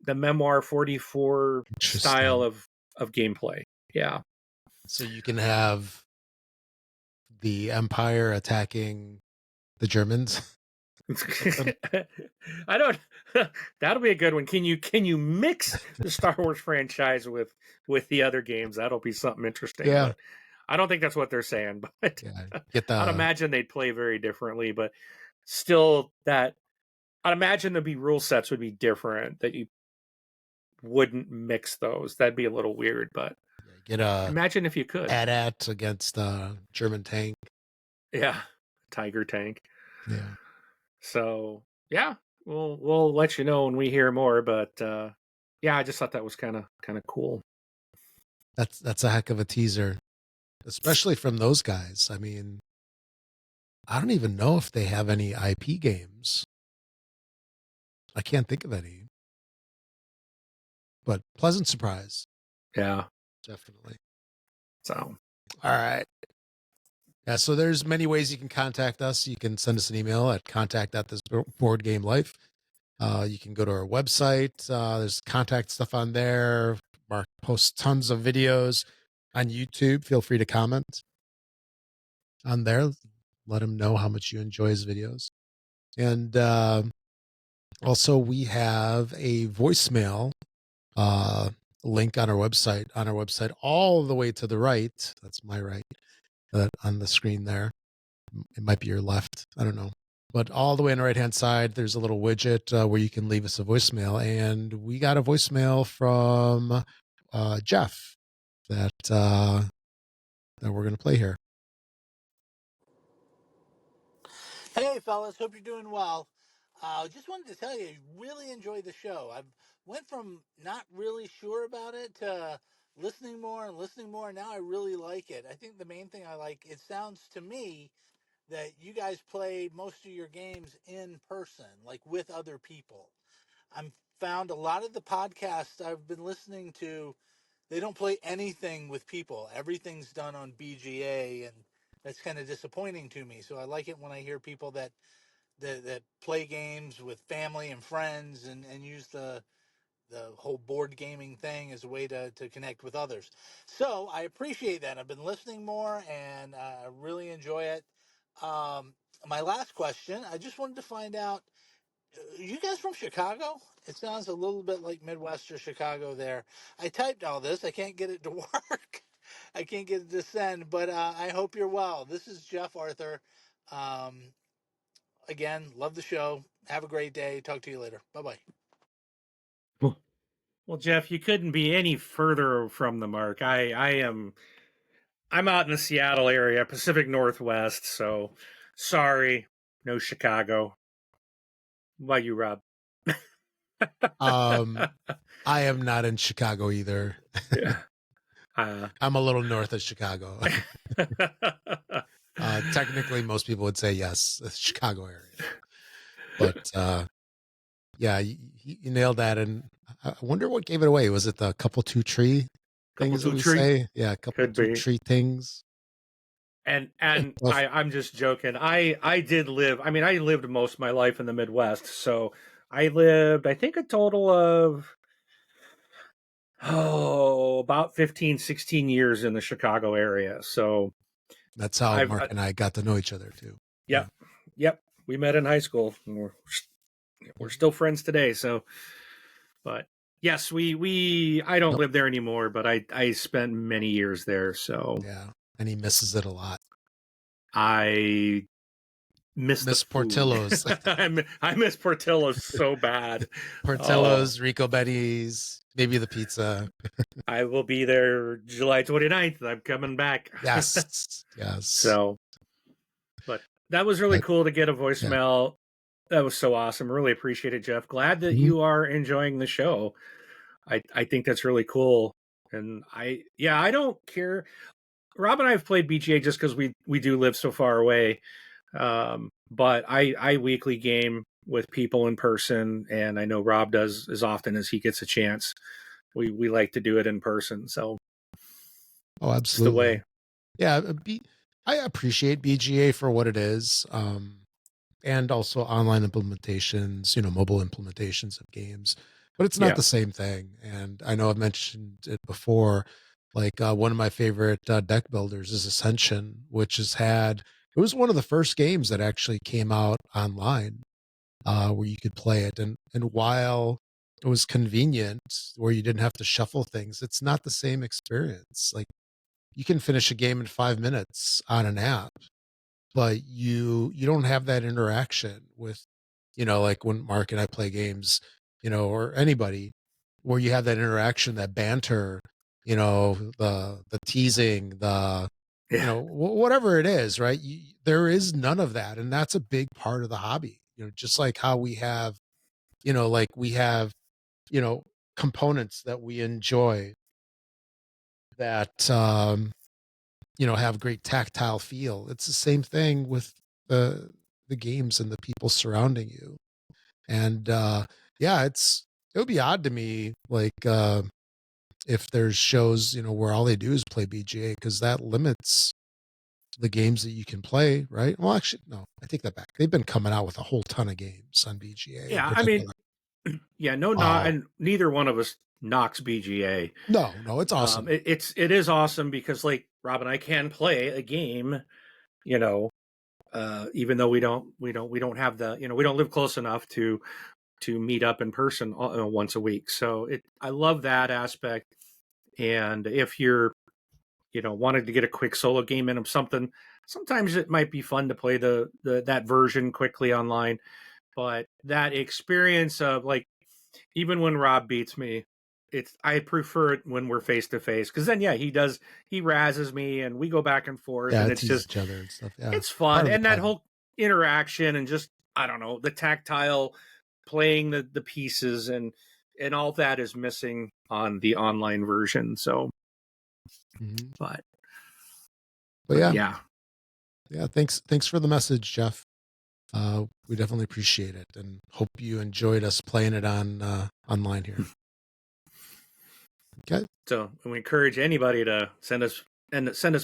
the Memoir 44 style of gameplay. Yeah. So you can have the Empire attacking the Germans. I don't. That'll be a good one. Can you mix the Star Wars franchise with the other games? That'll be something interesting. Yeah, But I don't think that's what they're saying. But yeah. Get I'd the imagine they'd play very differently. But still, that I'd imagine there'd be rule sets would be different. That you wouldn't mix those. That'd be a little weird. But get a imagine if you could. AT-AT against German tank. Yeah, Tiger Tank. Yeah, So yeah, we'll let you know when we hear more. But yeah, I just thought that was kind of cool. that's a heck of a teaser, especially from those guys. I mean, I don't even know if they have any IP games. I can't think of any, but pleasant surprise, Yeah. definitely. So All right. Yeah, so there's many ways you can contact us. You can send us an email at contact@thisboardgamelife. You can go to our website. There's contact stuff on there. Mark posts tons of videos on YouTube. Feel free to comment on there. Let him know how much you enjoy his videos. And also, we have a voicemail link on our website. On our website, all the way to the right. That's my right. On the screen there. It might be your left. I don't know. But all the way on the right-hand side, there's a little widget where you can leave us a voicemail. And we got a voicemail from Jeff that we're going to play here. Hey, fellas. Hope you're doing well. Just wanted to tell you, I really enjoyed the show. I went from not really sure about it to listening more and listening more. And now I really like it. I think the main thing I like, it sounds to me that you guys play most of your games in person, like with other people. I've found a lot of the podcasts I've been listening to, they don't play anything with people. Everything's done on BGA, and that's kind of disappointing to me. So I like it when I hear people that play games with family and friends and use the whole board gaming thing as a way to connect with others. So I appreciate that. I've been listening more and I really enjoy it. My last question, I just wanted to find out, you guys from Chicago? It sounds a little bit like Midwest or Chicago there. I typed all this. I can't get it to work. I can't get it to send, but I hope you're well. This is Jeff Arthur. Um, Again, love the show. Have a great day. Talk to you later. Bye bye. well, Jeff, you couldn't be any further from the mark. I'm out in the Seattle area, Pacific Northwest. So sorry, no Chicago. What about you, Rob? I am not in Chicago either. Yeah. I'm a little north of Chicago. Technically, most people would say yes, the Chicago area. But yeah, you nailed that. And I wonder what gave it away. Was it the couple two tree things that we say? Yeah, a couple two tree things. And I'm just joking. I did live. I mean, I lived most of my life in the Midwest, so I lived, I think, a total of about 15, 16 years in the Chicago area. So that's how Mark and I got to know each other too. Yep. We met in high school, and we're still friends today. So, but yes, I don't live there anymore, but I spent many years there. So yeah, and he misses it a lot. I miss Portillo's. I miss Portillo's so bad. Portillo's, Rico Betty's, maybe the pizza. I will be there July 29th. I'm coming back. Yes. So, but that was really cool to get a voicemail. Yeah. That was so awesome. Really appreciate it, Jeff. Glad that you are enjoying the show. I think that's really cool. And I don't care. Rob and I have played BGA just because we do live so far away. But I weekly game with people in person, and I know Rob does as often as he gets a chance. We like to do it in person. So, oh, absolutely, it's the way. Yeah, I appreciate BGA for what it is, and also online implementations, mobile implementations of games. But it's not the same thing. And I know I've mentioned it before. Like one of my favorite deck builders is Ascension, which it was one of the first games that actually came out online. where you could play it. And while it was convenient where you didn't have to shuffle things, it's not the same experience. Like you can finish a game in 5 minutes on an app, but you don't have that interaction with, like when Mark and I play games, or anybody, where you have that interaction, that banter, the teasing, Yeah. whatever it is, right? There is none of that, and that's a big part of the hobby. Just like how we have, like we have, you know, components that we enjoy that have great tactile feel. It's the same thing with the games and the people surrounding you. And yeah, it would be odd to me, like if there's shows, where all they do is play BGA, because that limits the games that you can play, right? Well, actually, no, I take that back. They've been coming out with a whole ton of games on BGA in Yeah, I mean, particular. yeah, no, not, Oh, and neither one of us knocks BGA. no, it's awesome. It is awesome because like Rob and I can play a game, you know, even though we don't have the, we don't live close enough to meet up in person once a week. So I love that aspect. And if you're, wanted to get a quick solo game in of something, sometimes it might be fun to play the that version quickly online. But that experience of like, even when Rob beats me, I prefer it when we're face to face, because then he razzes me and we go back and forth, Yeah, and it it's teases just each other and stuff. Yeah, it's part fun, of the and that fun. whole interaction and just, I don't know, the tactile playing the pieces and all that is missing on the online version. So, Mhm. but But yeah, yeah. thanks for the message, Jeff. We definitely appreciate it, and hope you enjoyed us playing it on online here. Okay. So we encourage anybody to send us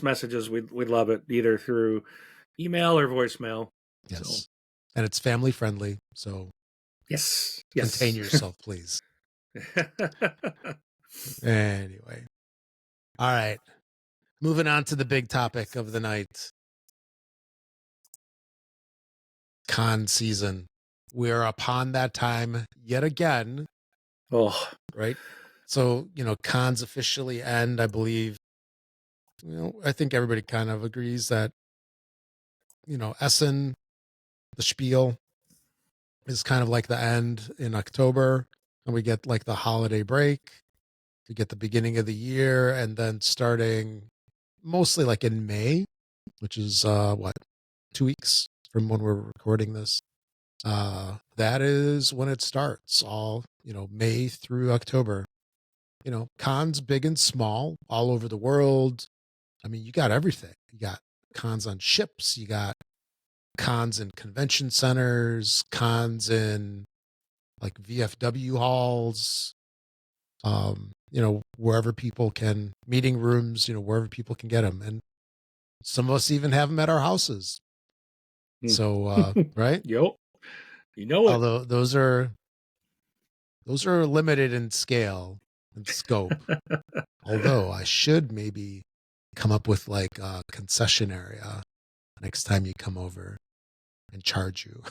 messages. We'd love it, either through email or voicemail. Yes. So And it's family friendly, so yes. contain yourself, please. Anyway. All right. Moving on to the big topic of the night. Con season. We are upon that time yet again. Oh, Right? So, cons officially end, I believe. I think everybody kind of agrees that, Essen, the Spiel, is kind of like the end in October. And we get like the holiday break. We get the beginning of the year, and then starting mostly like in May, which is what, 2 weeks from when we're recording this. That is when it starts, all May through October. Cons big and small all over the world. I mean, you got everything. You got cons on ships, you got cons in convention centers, cons in like VFW halls, wherever people can, meeting rooms, wherever people can get them. And some of us even have them at our houses. So, right. Yo, you know it. Although those are limited in scale and scope. Although I should maybe come up with like a concession area next time you come over and charge you.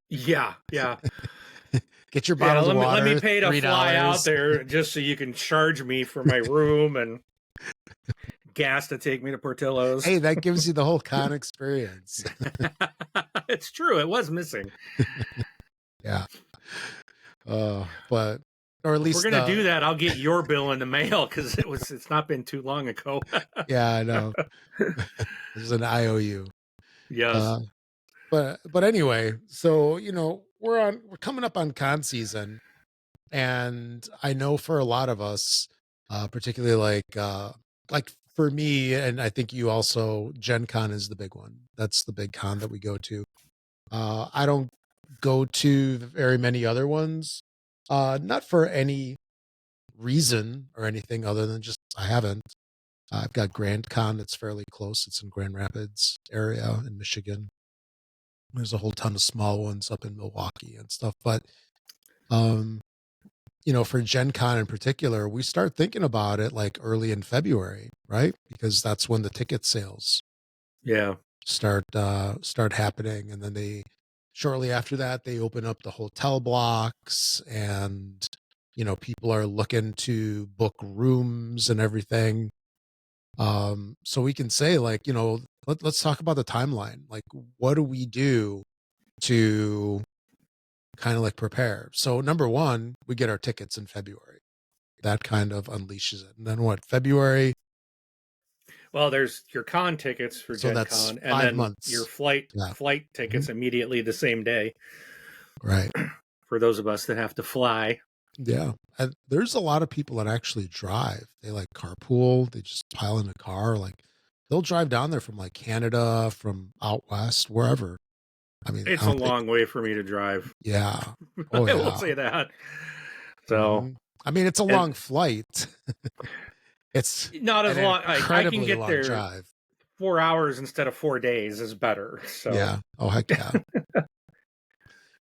Yeah. Get your Yeah, bottles of water. let me pay to $3. fly out there just so you can charge me for my room and gas to take me to Portillo's. Hey, that gives you the whole con experience. It's true. It was missing. Yeah. But or at If least we're gonna do that, I'll get your bill in the mail, because it's not been too long ago. Yeah, I know. There's an IOU. Yes. But anyway, so we're coming up on con season, and I know for a lot of us, particularly like for me, and I think you also, Gen Con is the big one. That's the big con that we go to. I don't go to very many other ones, not for any reason or anything other than just I haven't. I've got Grand Con that's fairly close. It's in Grand Rapids area in Michigan. There's a whole ton of small ones up in Milwaukee and stuff. But, for Gen Con in particular, we start thinking about it like early in February, right? Because that's when the ticket sales Yeah. start happening. And then they shortly after that, they open up the hotel blocks, and people are looking to book rooms and everything. So we can say, like, let's talk about the timeline. Like, what do we do to kind of like prepare? So number one, we get our tickets in February. That kind of unleashes it. And then what? February. Well, there's your con tickets for So Gen that's Con, and 5 then months. your flight tickets immediately the same day. Right. For those of us that have to fly. Yeah. And there's a lot of people that actually drive. They like carpool. They just pile in a car. Like, they'll drive down there from like Canada, from out west, wherever. I mean, It's a long way for me to drive. Yeah. Oh, I yeah. will say that. So, I mean, it's a long flight. It's not as long. I can get long there. Drive. 4 hours instead of 4 days is better. So yeah. Oh, heck yeah.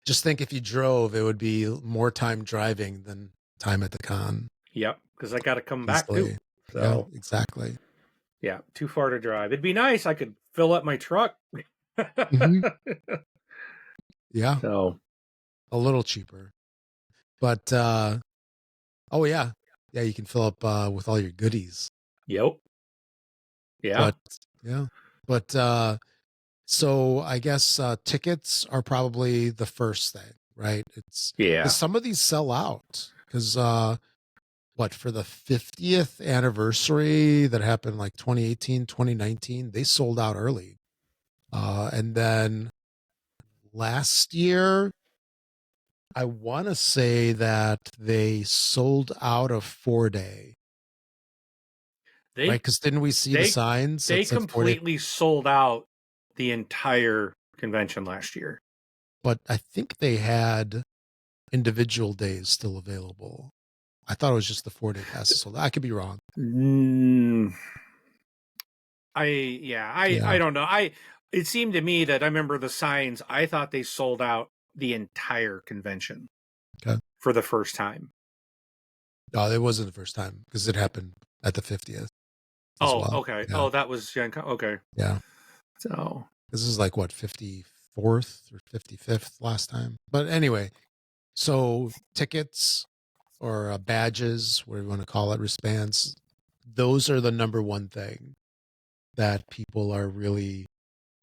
Just think, if you drove, it would be more time driving than time at the con. Yep, because I got to come back too. So yeah, exactly. Yeah, too far to drive. It'd be nice. I could fill up my truck. Yeah. So a little cheaper, but oh yeah, you can fill up with all your goodies. Yep. Yeah. But so I guess tickets are probably the first thing, right? It's 'cause some of these sell out, because for the 50th anniversary that happened like 2018, 2019, they sold out early. And then last year, I want to say that they sold out of 4-day. Right? Because didn't we see the signs? They completely sold out the entire convention last year. But I think they had individual days still available. I thought it was just the 4-day passes sold out. I could be wrong. I don't know. It seemed to me that I remember the signs. I thought they sold out the entire convention for the first time. No, it wasn't the first time, because it happened at the 50th. Okay. Yeah. Oh, that was Gen Con. Okay. Yeah. So this is like what, 54th or 55th last time. But anyway, so tickets or badges, whatever you want to call it, wristbands, those are the number one thing that people are really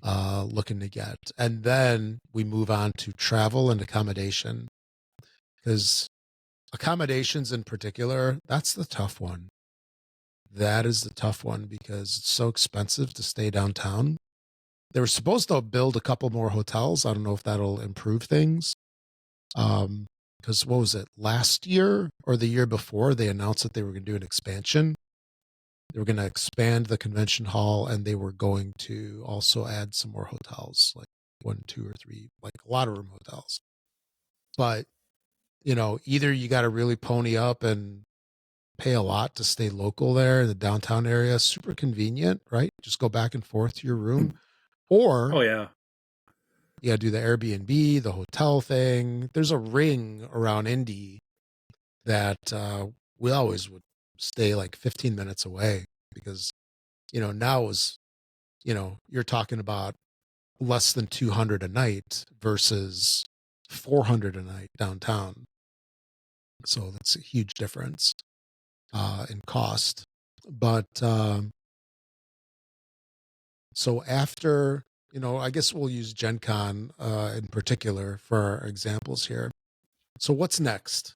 looking to get. And then we move on to travel and accommodation, because accommodations in particular, that's the tough one. That is the tough one, because it's so expensive to stay downtown. They were supposed to build a couple more hotels. I don't know if that'll improve things. Because what was it, last year or the year before, they announced that they were going to do an expansion. They were going to expand the convention hall, and they were going to also add some more hotels, like 1, 2, or 3, like a lot of room hotels. But, either you got to really pony up and pay a lot to stay local there in the downtown area, super convenient, right? Just go back and forth to your room. Or you got to do the Airbnb, the hotel thing. There's a ring around Indy that we always would stay like 15 minutes away, because, now is, you're talking about less than 200 a night versus 400 a night downtown. So that's a huge difference in cost. But so after, I guess we'll use Gen Con in particular for our examples here. So what's next?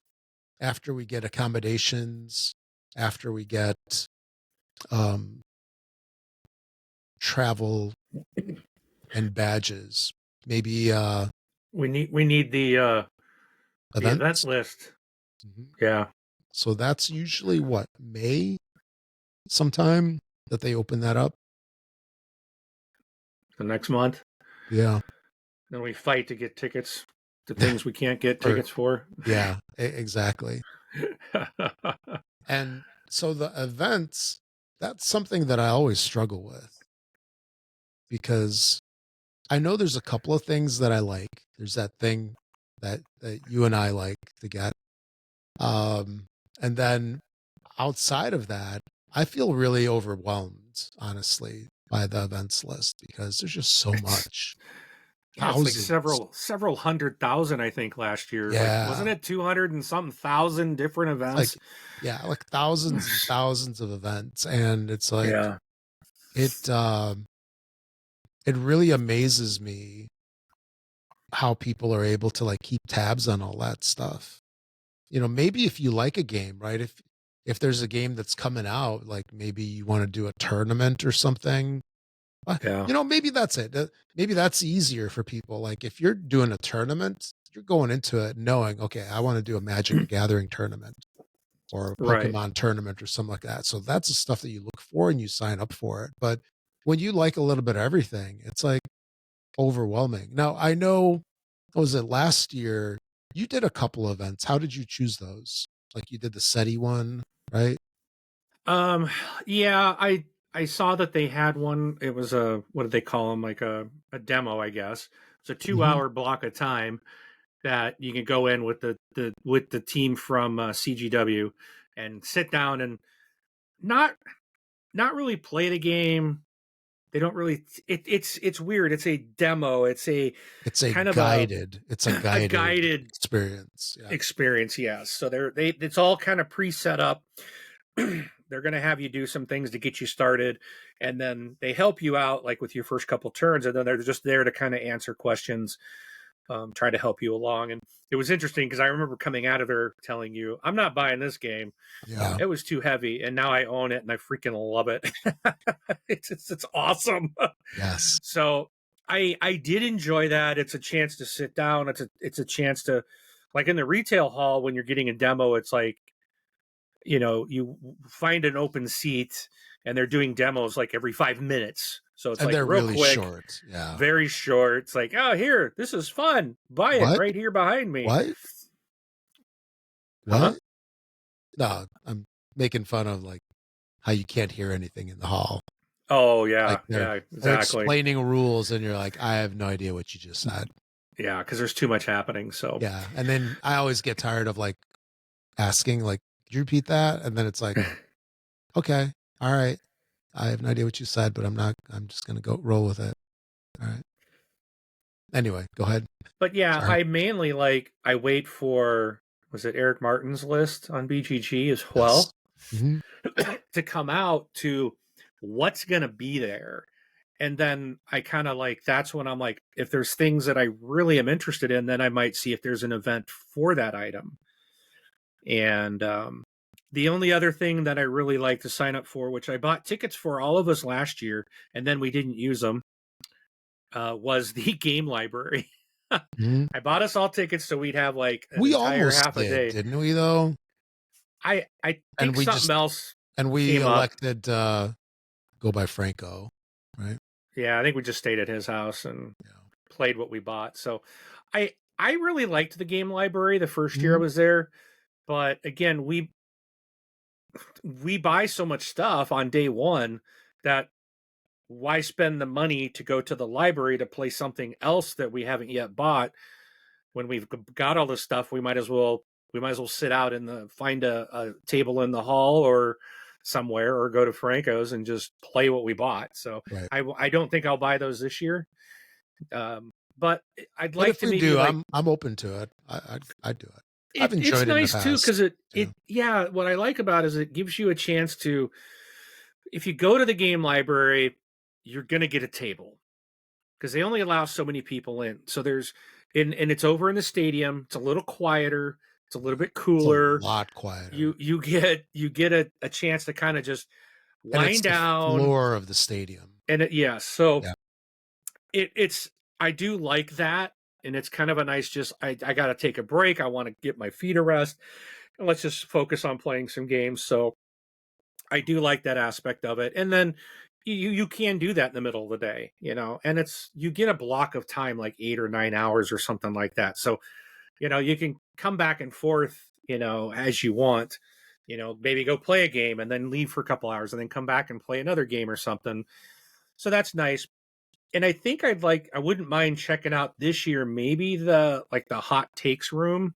After we get accommodations, after we get travel and badges, maybe we need the event list. Yeah. So that's usually what, May sometime that they open that up? The next month. Yeah. Then we fight to get tickets to things we can't get tickets for. Yeah, exactly. And so the events, that's something that I always struggle with, because I know there's a couple of things that I like. There's that thing that you and I like to get. And then outside of that, I feel really overwhelmed, honestly, by the events list, because there's just so much. Yeah, it's like thousands. several 100,000, I think, last year. Like, wasn't Yeah. it 200 and something thousand different It's events? like, yeah, like thousands and thousands of events. And it's like, Yeah. it, it really amazes me how people are able to like keep tabs on all that stuff. You know, maybe if you like a game, right? If there's a game that's coming out, like maybe you want to do a tournament or something. Yeah. You know, maybe that's it. Maybe that's easier for people. Like if you're doing a tournament, you're going into it knowing, okay, I want to do a Magic the Gathering tournament or a Right. Pokemon tournament or something like that. So that's the stuff that you look for and you sign up for it. But when you like a little bit of everything, it's like overwhelming. Now, I know, what was it last year? You did a couple events. How did you choose those? Like you did the SETI one, right? Um, yeah, I saw that they had one. It was a, what did they call them? Like a demo, I guess. It's a two Hmm. hour block of time that you can go in with the team from CGW and sit down and not not really play the game. They don't really. It's weird. It's a demo. It's a It's a kind of guided, it's a a guided guided experience. Yeah. experience. Yes. So they it's all kind of pre-set up. They're going to have you do some things to get you started, and then they help you out like with your first couple turns, and then they're just there to kind of answer questions, try to help you along. And it was interesting because I remember coming out of there telling you, I'm not buying this game. Yeah. It was too heavy, and now I own it and I freaking love it. It's awesome. Yes. So I did enjoy that. It's a chance to sit down. It's a chance to, like in the retail hall when you're getting a demo, it's like, you find an open seat and they're doing demos like every 5 minutes. So it's And like they're real really quick, short. Yeah. very short. It's like, oh, here, this is fun. Buy it What? right here behind me. What? Huh? What? No, I'm making fun of like how you can't hear anything in the hall. Oh Like yeah, they're yeah, they're exactly. explaining rules and you're like, I have no idea what you just said. Yeah, because there's too much happening. So Yeah. And then I always get tired of like asking, like, could you repeat that? And then it's like, okay, all right. I have no idea what you said, but I'm just gonna go roll with it. All right. Anyway, go ahead. But yeah, Sorry. I mainly I wait for, was it Eric Martin's list on BGG as Yes. well Hmm. to come out to what's going to be there. And then I kind of like, that's when I'm like, if there's things that I really am interested in, then I might see if there's an event for that item. And the only other thing that I really like to sign up for, which I bought tickets for all of us last year, and then we didn't use them, was the game library. Hmm. I bought us all tickets so we'd have like an We entire almost half a did, day. didn't we though? I And think something else we came up. elected go by Franco, right? Yeah, I think we just stayed at his house and Yeah. played what we bought. So I really liked the game library the first year I Mhm. was there, but again, we buy so much stuff on day one that why spend the money to go to the library to play something else that we haven't yet bought when we've got all this stuff? We might as well sit out in find a table in the hall or somewhere or go to Franco's and just play what we bought. So Right. I don't think I'll buy those this year. But I'd But like if to we maybe do, like I'm open to it. I'd do it. I've it's enjoyed it in the nice too because past. it yeah, what I like about it is it gives you a chance to, if you go to the game library, you're gonna get a table because they only allow so many people in. So and it's over in the stadium. It's a little quieter. It's a little bit It's a cooler. lot quieter. You get a chance to kind of just And it's wind the down. floor of the stadium. And yeah, so Yeah. it's I do like that, and it's kind of a nice just I got to take a break. I want to get my feet a rest, and let's just focus on playing some games. So I do like that aspect of it. And then you can do that in the middle of the day, and you get a block of time like 8 or 9 hours or something like that. So, you can come back and forth, as you want, maybe go play a game and then leave for a couple hours and then come back and play another game or something. So that's nice. And I think I wouldn't mind checking out this year, maybe the hot takes room,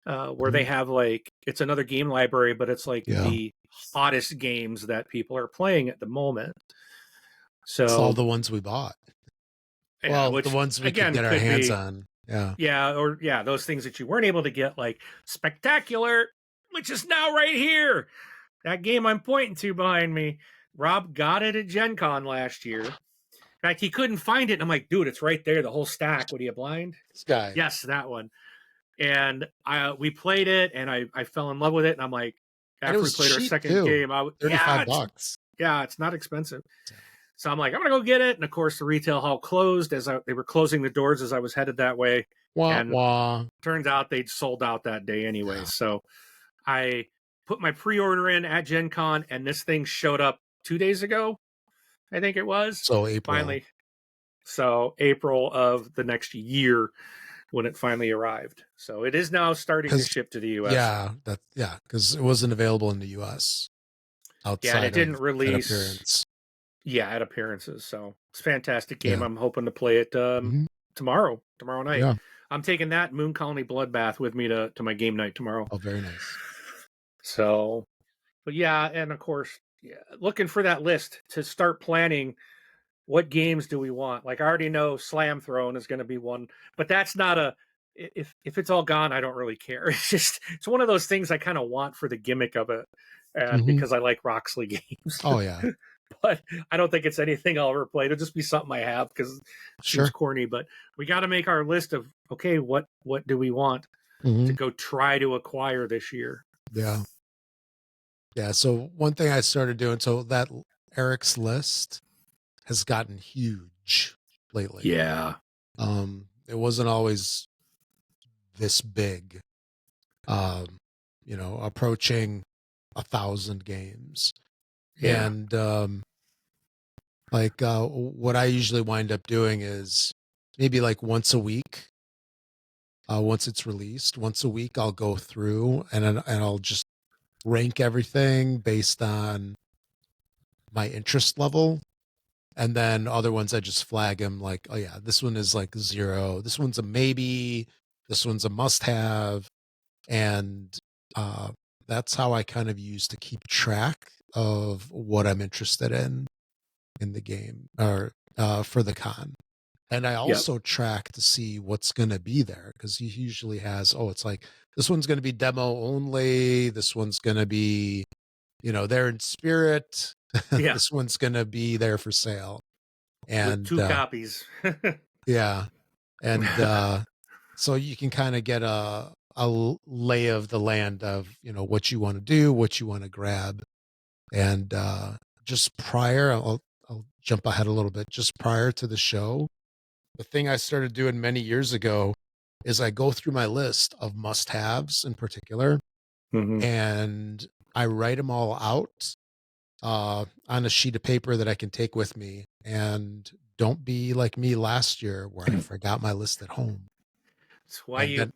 where they Mhm. have it's another game library, but it's like Yeah. the hottest games that people are playing at the moment. It's all So the ones we bought. Yeah, The which ones we could again get our could hands be on. Yeah. those things that you weren't able to get, like Spectacular, which is now right here. That game I'm pointing to behind me. Rob got it at Gen Con last year. In fact, he couldn't find it. And I'm like, dude, it's right there, the whole stack. What are you, blind? This guy. Yes, that one. And we played it, and I fell in love with it. And I'm like, And it after we was played our cheap second too. game, $35. it's not expensive. So I'm like, I'm gonna go get it. And of course, the retail hall closed they were closing the doors as I was headed that way. Wah, And wah. turns out they'd sold out that day anyway. Yeah. So I put my pre-order in at Gen Con, and this thing showed up 2 days ago, I think it was. So April. Finally. So April of the next year when it finally arrived. So it is now starting to ship to the US. Yeah, because it wasn't available in the US. Outside and it didn't release appearance. at appearances. So it's a fantastic game. Yeah. I'm hoping to play it tomorrow night. Yeah. I'm taking that Moon Colony Bloodbath with me to my game night tomorrow. Oh, very nice. So, but yeah, and of course, looking for that list to start planning. What games do we want? Like, I already know Slam Throne is going to be one, but that's not if it's all gone, I don't really care. It's one of those things I kind of want for the gimmick of it, and because I like Roxley games. Oh yeah. But I don't think it's anything I'll ever play. It'll just be something I have because it seems corny. But we got to make our list of, okay, what do we want to go try to acquire this year? Yeah. Yeah. So one thing I started doing, so that Eric's list has gotten huge lately. Yeah. It wasn't always this big. Approaching 1,000 games. Yeah. And what I usually wind up doing is maybe like once a week. Once it's released, once a week I'll go through and I'll just rank everything based on my interest level. And then other ones I just flag them like, oh yeah, this one is like 0. This one's a maybe. This one's a must-have. And that's how I kind of use to keep track of what I'm interested in the game or for the con. And I also track to see what's going to be there because he usually has, it's like this one's going to be demo only. This one's going to be, there in spirit. Yeah. This one's going to be there for sale. And with 2 copies. Yeah. And so you can kind of get a lay of the land of, what you want to do, what you want to grab. And just prior, I'll jump ahead a little bit, just prior to the show, the thing I started doing many years ago is I go through my list of must-haves in particular, and I write them all out on a sheet of paper that I can take with me. And don't be like me last year where I forgot my list at home. That's why you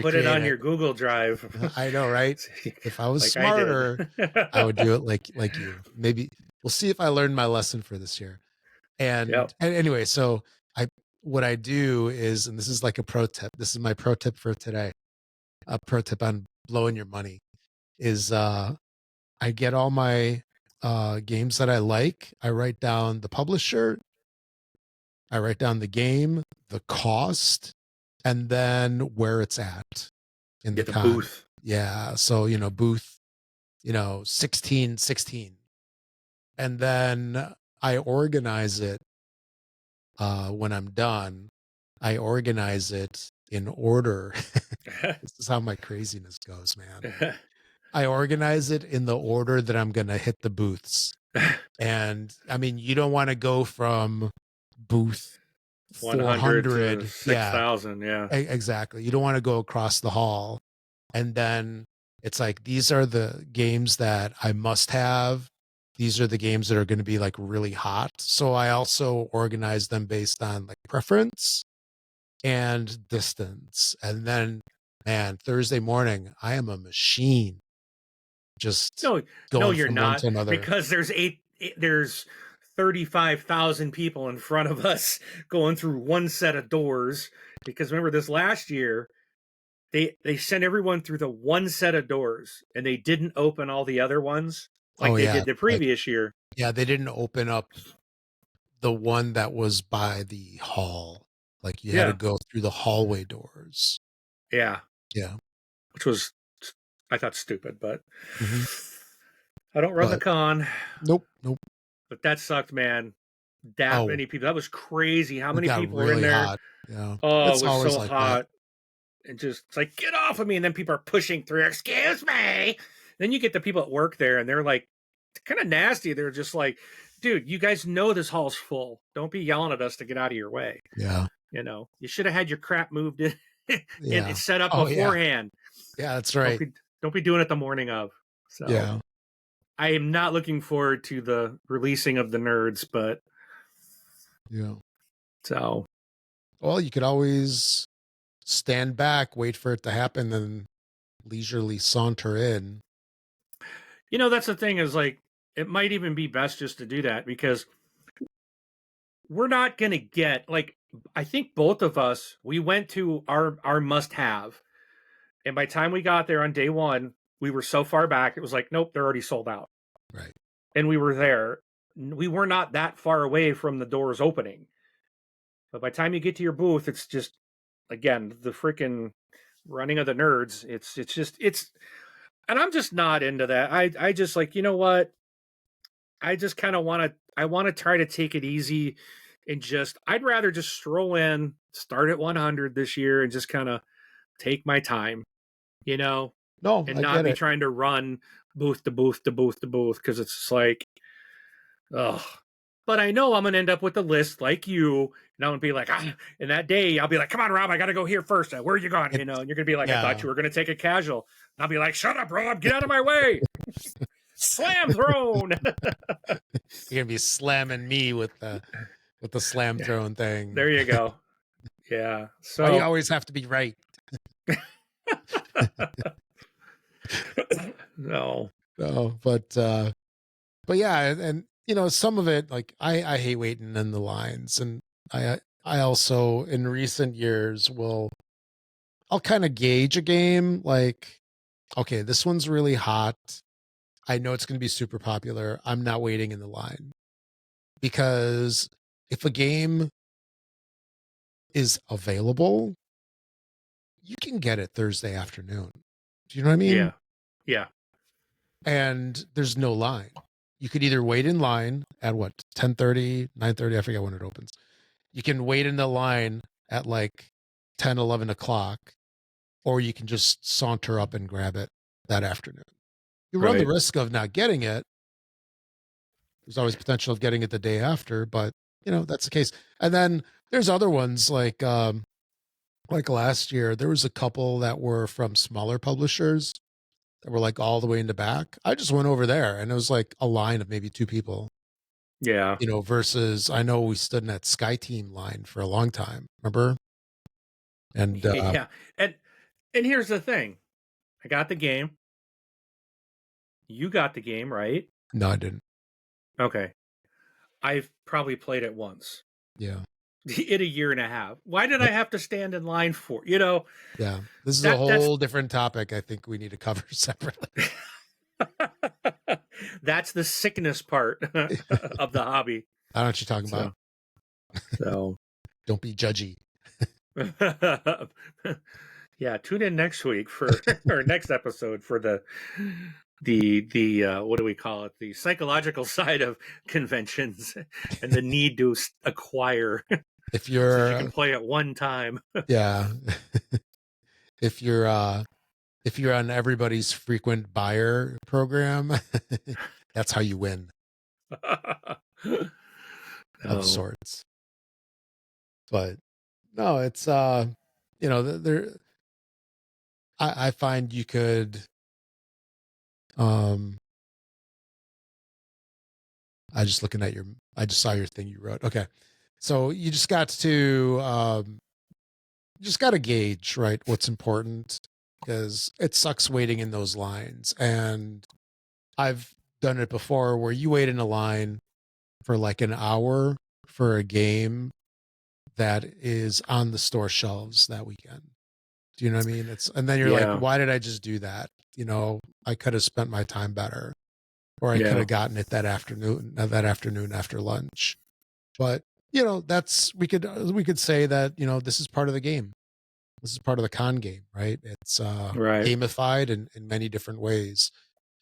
put it on your Google Drive. I know, right? If I was smarter, I would do it like you. Maybe we'll see if I learned my lesson for this year. And anyway, so what I do is, and this is like a pro tip. This is my pro tip for today. A pro tip on blowing your money is I get all my games that I like. I write down the publisher. I write down the game, the cost, and then where it's at in the con. Booth. Yeah. So, booth, 1616. And then I organize it when I'm done. I organize it in order. This is how my craziness goes, man. I organize it in the order that I'm going to hit the booths. And I mean, you don't want to go from booth 400 to 6,000. Yeah, exactly. You don't want to go across the hall. And then it's like, these are the games that I must have. These are the games that are going to be like really hot. So I also organize them based on like preference and distance. And then, man, Thursday morning, I am a machine. Just no, you're not, to because there's 35,000 people in front of us going through one set of doors. Because remember this last year, they sent everyone through the one set of doors and they didn't open all the other ones like they did the previous year. Yeah, they didn't open up the one that was by the hall. Like you had to go through the hallway doors. Yeah. Yeah. Which was, I thought, stupid, but Mhm. I don't run the But con. nope. But that sucked, man. That Oh, many people. That was crazy. How it many got people were in really there? hot. Yeah. Oh, it It's was always so like that. hot. And just, it's like, get off of me. And then people are pushing through. Excuse me. Then you get the people at work there, and they're like, kind of nasty. They're just like, dude, you guys know this hall's full. Don't be yelling at us to get out of your way. Yeah. You know, you should have had your crap moved in and Yeah. it's set up Oh, yeah. beforehand. Yeah, that's right. Don't be doing it the morning of. So Yeah. I am not looking forward to the releasing of the nerds, but Yeah. so Well, you could always stand back, wait for it to happen, then leisurely saunter in. you know, that's the thing is like it might even be best just to do that because we're not gonna get like I think both of us we went to our must have, and by the time we got there on day one, we were so far back it was like nope, they're already sold out. Right. And we were there. We were not that far away from the doors opening. But by the time you get to your booth, it's just again the freaking running of the nerds. It's and I'm just not into that. I just like, you know what? I just kind of want to try to take it easy and just I'd rather just stroll in, start at 100 this year and just kind of take my time, you know, No, and I not get be it. trying to run booth to booth to booth to booth because it's just like, oh. But I know I'm gonna end up with a list like you, and I'm gonna be like, and that day I'll be like, come on, Rob, I gotta go here first. Where are you going? You know, and you're gonna be like, I thought you were gonna take a casual. And I'll be like, shut up, Rob, get out of my way. Slam thrown. You're gonna be slamming me with the slam thrown thing. There you go. Yeah. So Why do you always have to be right? No. No, but yeah, and you know, some of it like I hate waiting in the lines, and I also in recent years I'll kind of gauge a game like, okay, this one's really hot. I know it's going to be super popular. I'm not waiting in the line because if a game is available, you can get it Thursday afternoon. Do you know what I mean? Yeah. Yeah. And there's no line. You could either wait in line at what, 10:30, 9:30, I forget when it opens. You can wait in the line at like 10, 11 o'clock, or you can just saunter up and grab it that afternoon. You run the risk of not getting it. There's always potential of getting it the day after, but you know, that's the case. And then there's other ones like last year, there was a couple that were from smaller publishers that were like all the way in the back. I just went over there and it was like a line of maybe 2 people. Yeah. You know, versus I know we stood in that Sky Team line for a long time. Remember? And Yeah. And here's the thing. I got the game. You got the game, right? no, I didn't. Okay. I've probably played it once. Yeah. In a year and a half. Why did I have to stand in line for? You know, Yeah. This is a whole different topic I think we need to cover separately. That's the sickness part of the hobby. I don't know what you're talking about. So don't be judgy. Yeah, tune in next week for or next episode for the what do we call it? The psychological side of conventions and the need to acquire. If you're so you can play at one time. Yeah. If you're on everybody's frequent buyer program, that's how you win. Of sorts. But no, it's you know, there I find you could I just saw your thing you wrote. Okay. So you just got to gauge, right, what's important, because it sucks waiting in those lines. And I've done it before where you wait in a line for like an hour for a game that is on the store shelves that weekend. Do you know what I mean? And then you're like, why did I just do that? You know, I could have spent my time better, or I could have gotten it that afternoon after lunch. But that's we could say that this is part of the game. This is part of the con game, right? It's Right. gamified in many different ways,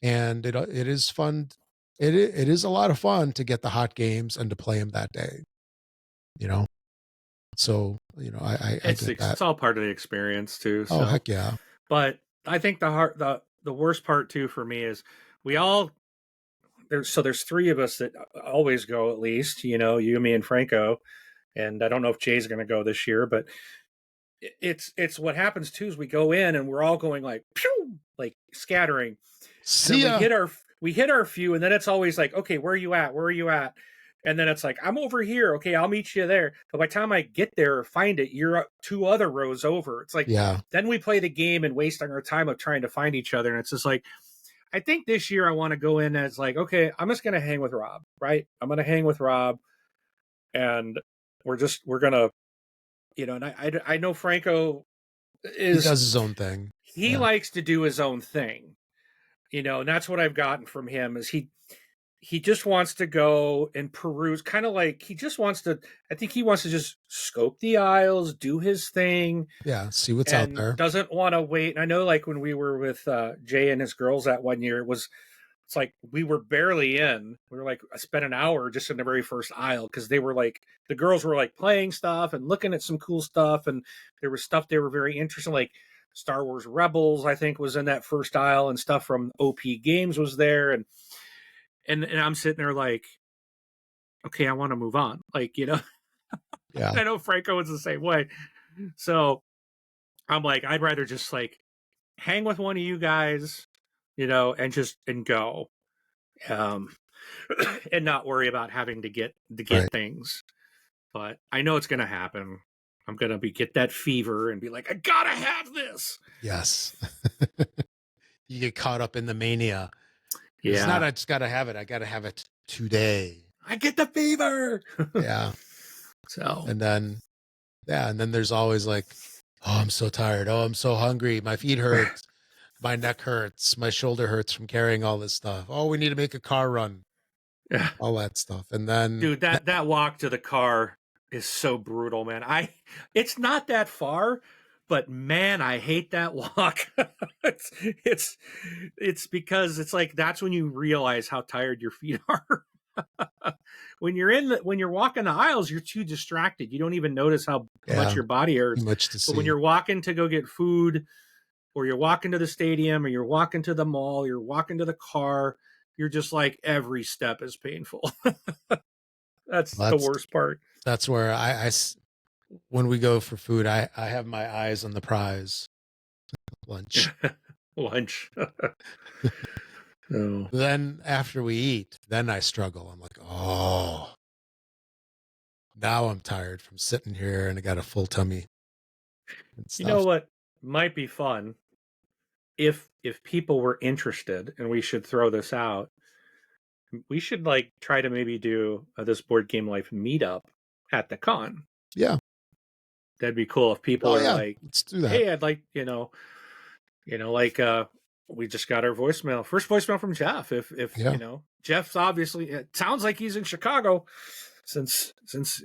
and it is fun. It is a lot of fun to get the hot games and to play them that day. You know, so I get that. It's all part of the experience too. Oh So, heck yeah, but I think the worst part too for me is we all there's three of us that always go at least. You, me, and Franco. And I don't know if Jay's going to go this year, but it's what happens too is we go in and we're all going like pew, like scattering, and see then ya. we hit our few, and then it's always like, okay, where are you at? Where are you at? And then it's like, I'm over here. Okay, I'll meet you there. But by the time I get there or find it, you're two other rows over. It's like, Yeah, then we play the game and wasting our time of trying to find each other. And it's just like, I think this year I want to go in as like, okay, I'm just going to hang with Rob, right? I'm going to hang with Rob, and we're going to, and I know Franco he is, does his own thing. he Yeah, likes to do his own thing, and that's what I've gotten from him is he just wants to go and peruse, kind of like he just wants to, I think he wants to just scope the aisles, do his thing, yeah. See what's out and there. doesn't want to wait. And I know, like when we were with Jay and his girls that one year, it's like we were barely in. We were like, I spent an hour just in the very first aisle because they were like, the girls were like playing stuff and looking at some cool stuff, and there was stuff they were very interested in, like Star Wars Rebels, I think, was in that first aisle, and stuff from OP Games was there, and I'm sitting there like, okay, I want to move on, like Yeah, I know Franco was the same way, so I'm like, I'd rather just like hang with one of you guys, and go, um, and not worry about having to right. get things. But I know it's gonna happen. I'm gonna get that fever and be like, I gotta have this. Yes. You get caught up in the mania. It's not Yeah, I just gotta have it. I gotta have it today. I get the fever. Yeah. So And then there's always like, oh, I'm so tired. Oh, I'm so hungry. My feet hurt. My neck hurts. My shoulder hurts from carrying all this stuff. Oh, we need to make a car run. yeah, All that stuff. And then dude, that walk to the car is so brutal, man. It's not that far, but man, I hate that walk. it's it's it's because it's like that's when you realize how tired your feet are. When you're walking the aisles, you're too distracted. You don't even notice how much yeah, your body too hurts. much to But when see. you're walking to go get food, or you're walking to the stadium, or you're walking to the mall, you're walking to the car, you're just like every step is painful. That's the That's worst part. that's where when we go for food, I have my eyes on the prize, lunch. Lunch. Oh. Then after we eat, then I struggle. I'm like, oh, now I'm tired from sitting here and I got a full tummy and You know stuff. what might be fun if people were interested, and we should throw this out. We should like try to maybe do this board game life meetup at the con. Yeah. That'd be cool if people Oh are yeah. like, Let's do that. "Hey, I'd like, like we just got our voicemail. First voicemail from Jeff. If Yeah. Jeff's obviously, it sounds like he's in Chicago, since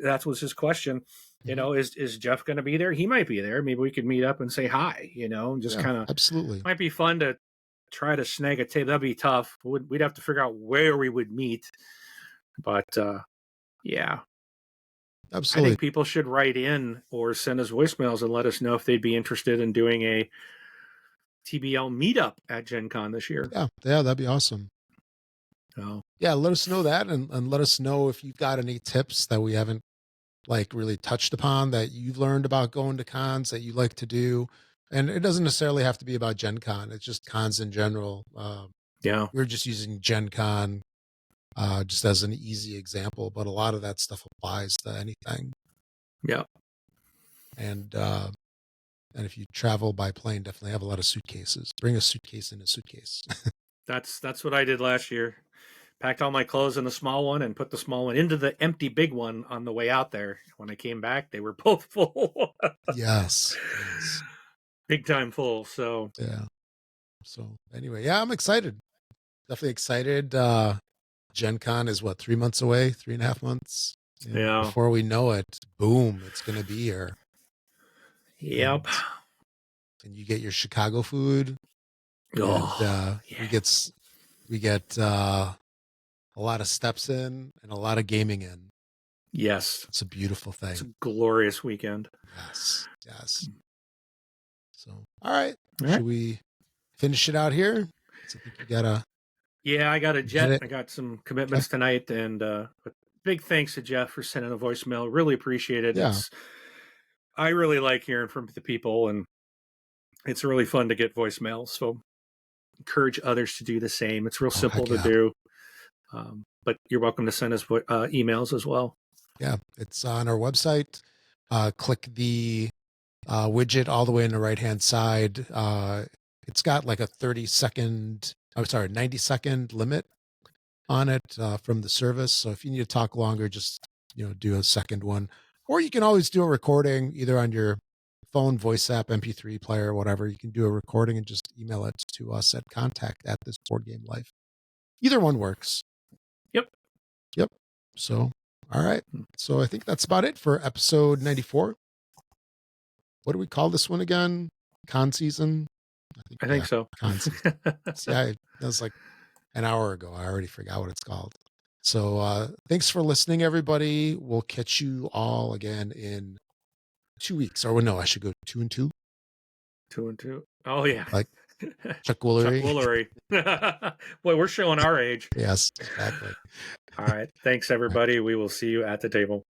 that was his question. Mhm. Is Jeff going to be there? He might be there. Maybe we could meet up and say hi. And just Yeah. kind of Absolutely. might be fun to try to snag a table. That'd be tough. We'd have to figure out where we would meet. But yeah, I Absolutely. think people should write in or send us voicemails and let us know if they'd be interested in doing a TBL meetup at Gen Con this year. Yeah. Yeah. That'd be awesome. So, Yeah. Let us know that and let us know if you've got any tips that we haven't like really touched upon that you've learned about going to cons that you like to do. And it doesn't necessarily have to be about Gen Con. It's just cons in general. yeah, We're just using Gen Con just as an easy example, but a lot of that stuff applies to anything. yeah. And if you travel by plane, definitely have a lot of suitcases. Bring a suitcase in a suitcase. That's what I did last year. Packed all my clothes in the small one and put the small one into the empty big one on the way out there. When I came back, they were both full. Yes. Yes. Big time full. So Yeah. So anyway, yeah, I'm excited. Definitely excited. Gen Con is what, 3 months away, 3.5 months. And Yeah. before we know it, boom, it's going to be here. Yep. And you get your Chicago food. Oh, And yeah. we get a lot of steps in and a lot of gaming in. Yes. It's a beautiful thing. It's a glorious weekend. Yes. So, all right. All Should right. we finish it out here? So I think you gotta. Yeah, I got a Get jet. it. I got some commitments tonight, and but big thanks to Jeff for sending a voicemail. Really appreciate it. Yeah. I really like hearing from the people, and it's really fun to get voicemails. So encourage others to do the same. It's real simple to yeah. do, but you're welcome to send us emails as well. Yeah, it's on our website. Click the widget all the way on the right hand side. It's got like a 90-second limit on it from the service. So if you need to talk longer, just do a second one. Or you can always do a recording either on your phone, voice app, MP3 player, whatever. You can do a recording and just email it to us at contact@thisboardgamelife. Either one works. Yep. So, all right. So I think that's about it for episode 94. What do we call this one again? Con season? I think so. Con season. That was like an hour ago. I already forgot what it's called. So thanks for listening, everybody. We'll catch you all again in 2 weeks. Or no, I should go 2 and 2. 2 and 2. Oh yeah. Like Chuck Woolery. Chuck Woolery. Boy, we're showing our age. Yes, exactly. All right. Thanks, everybody. We will see you at the table.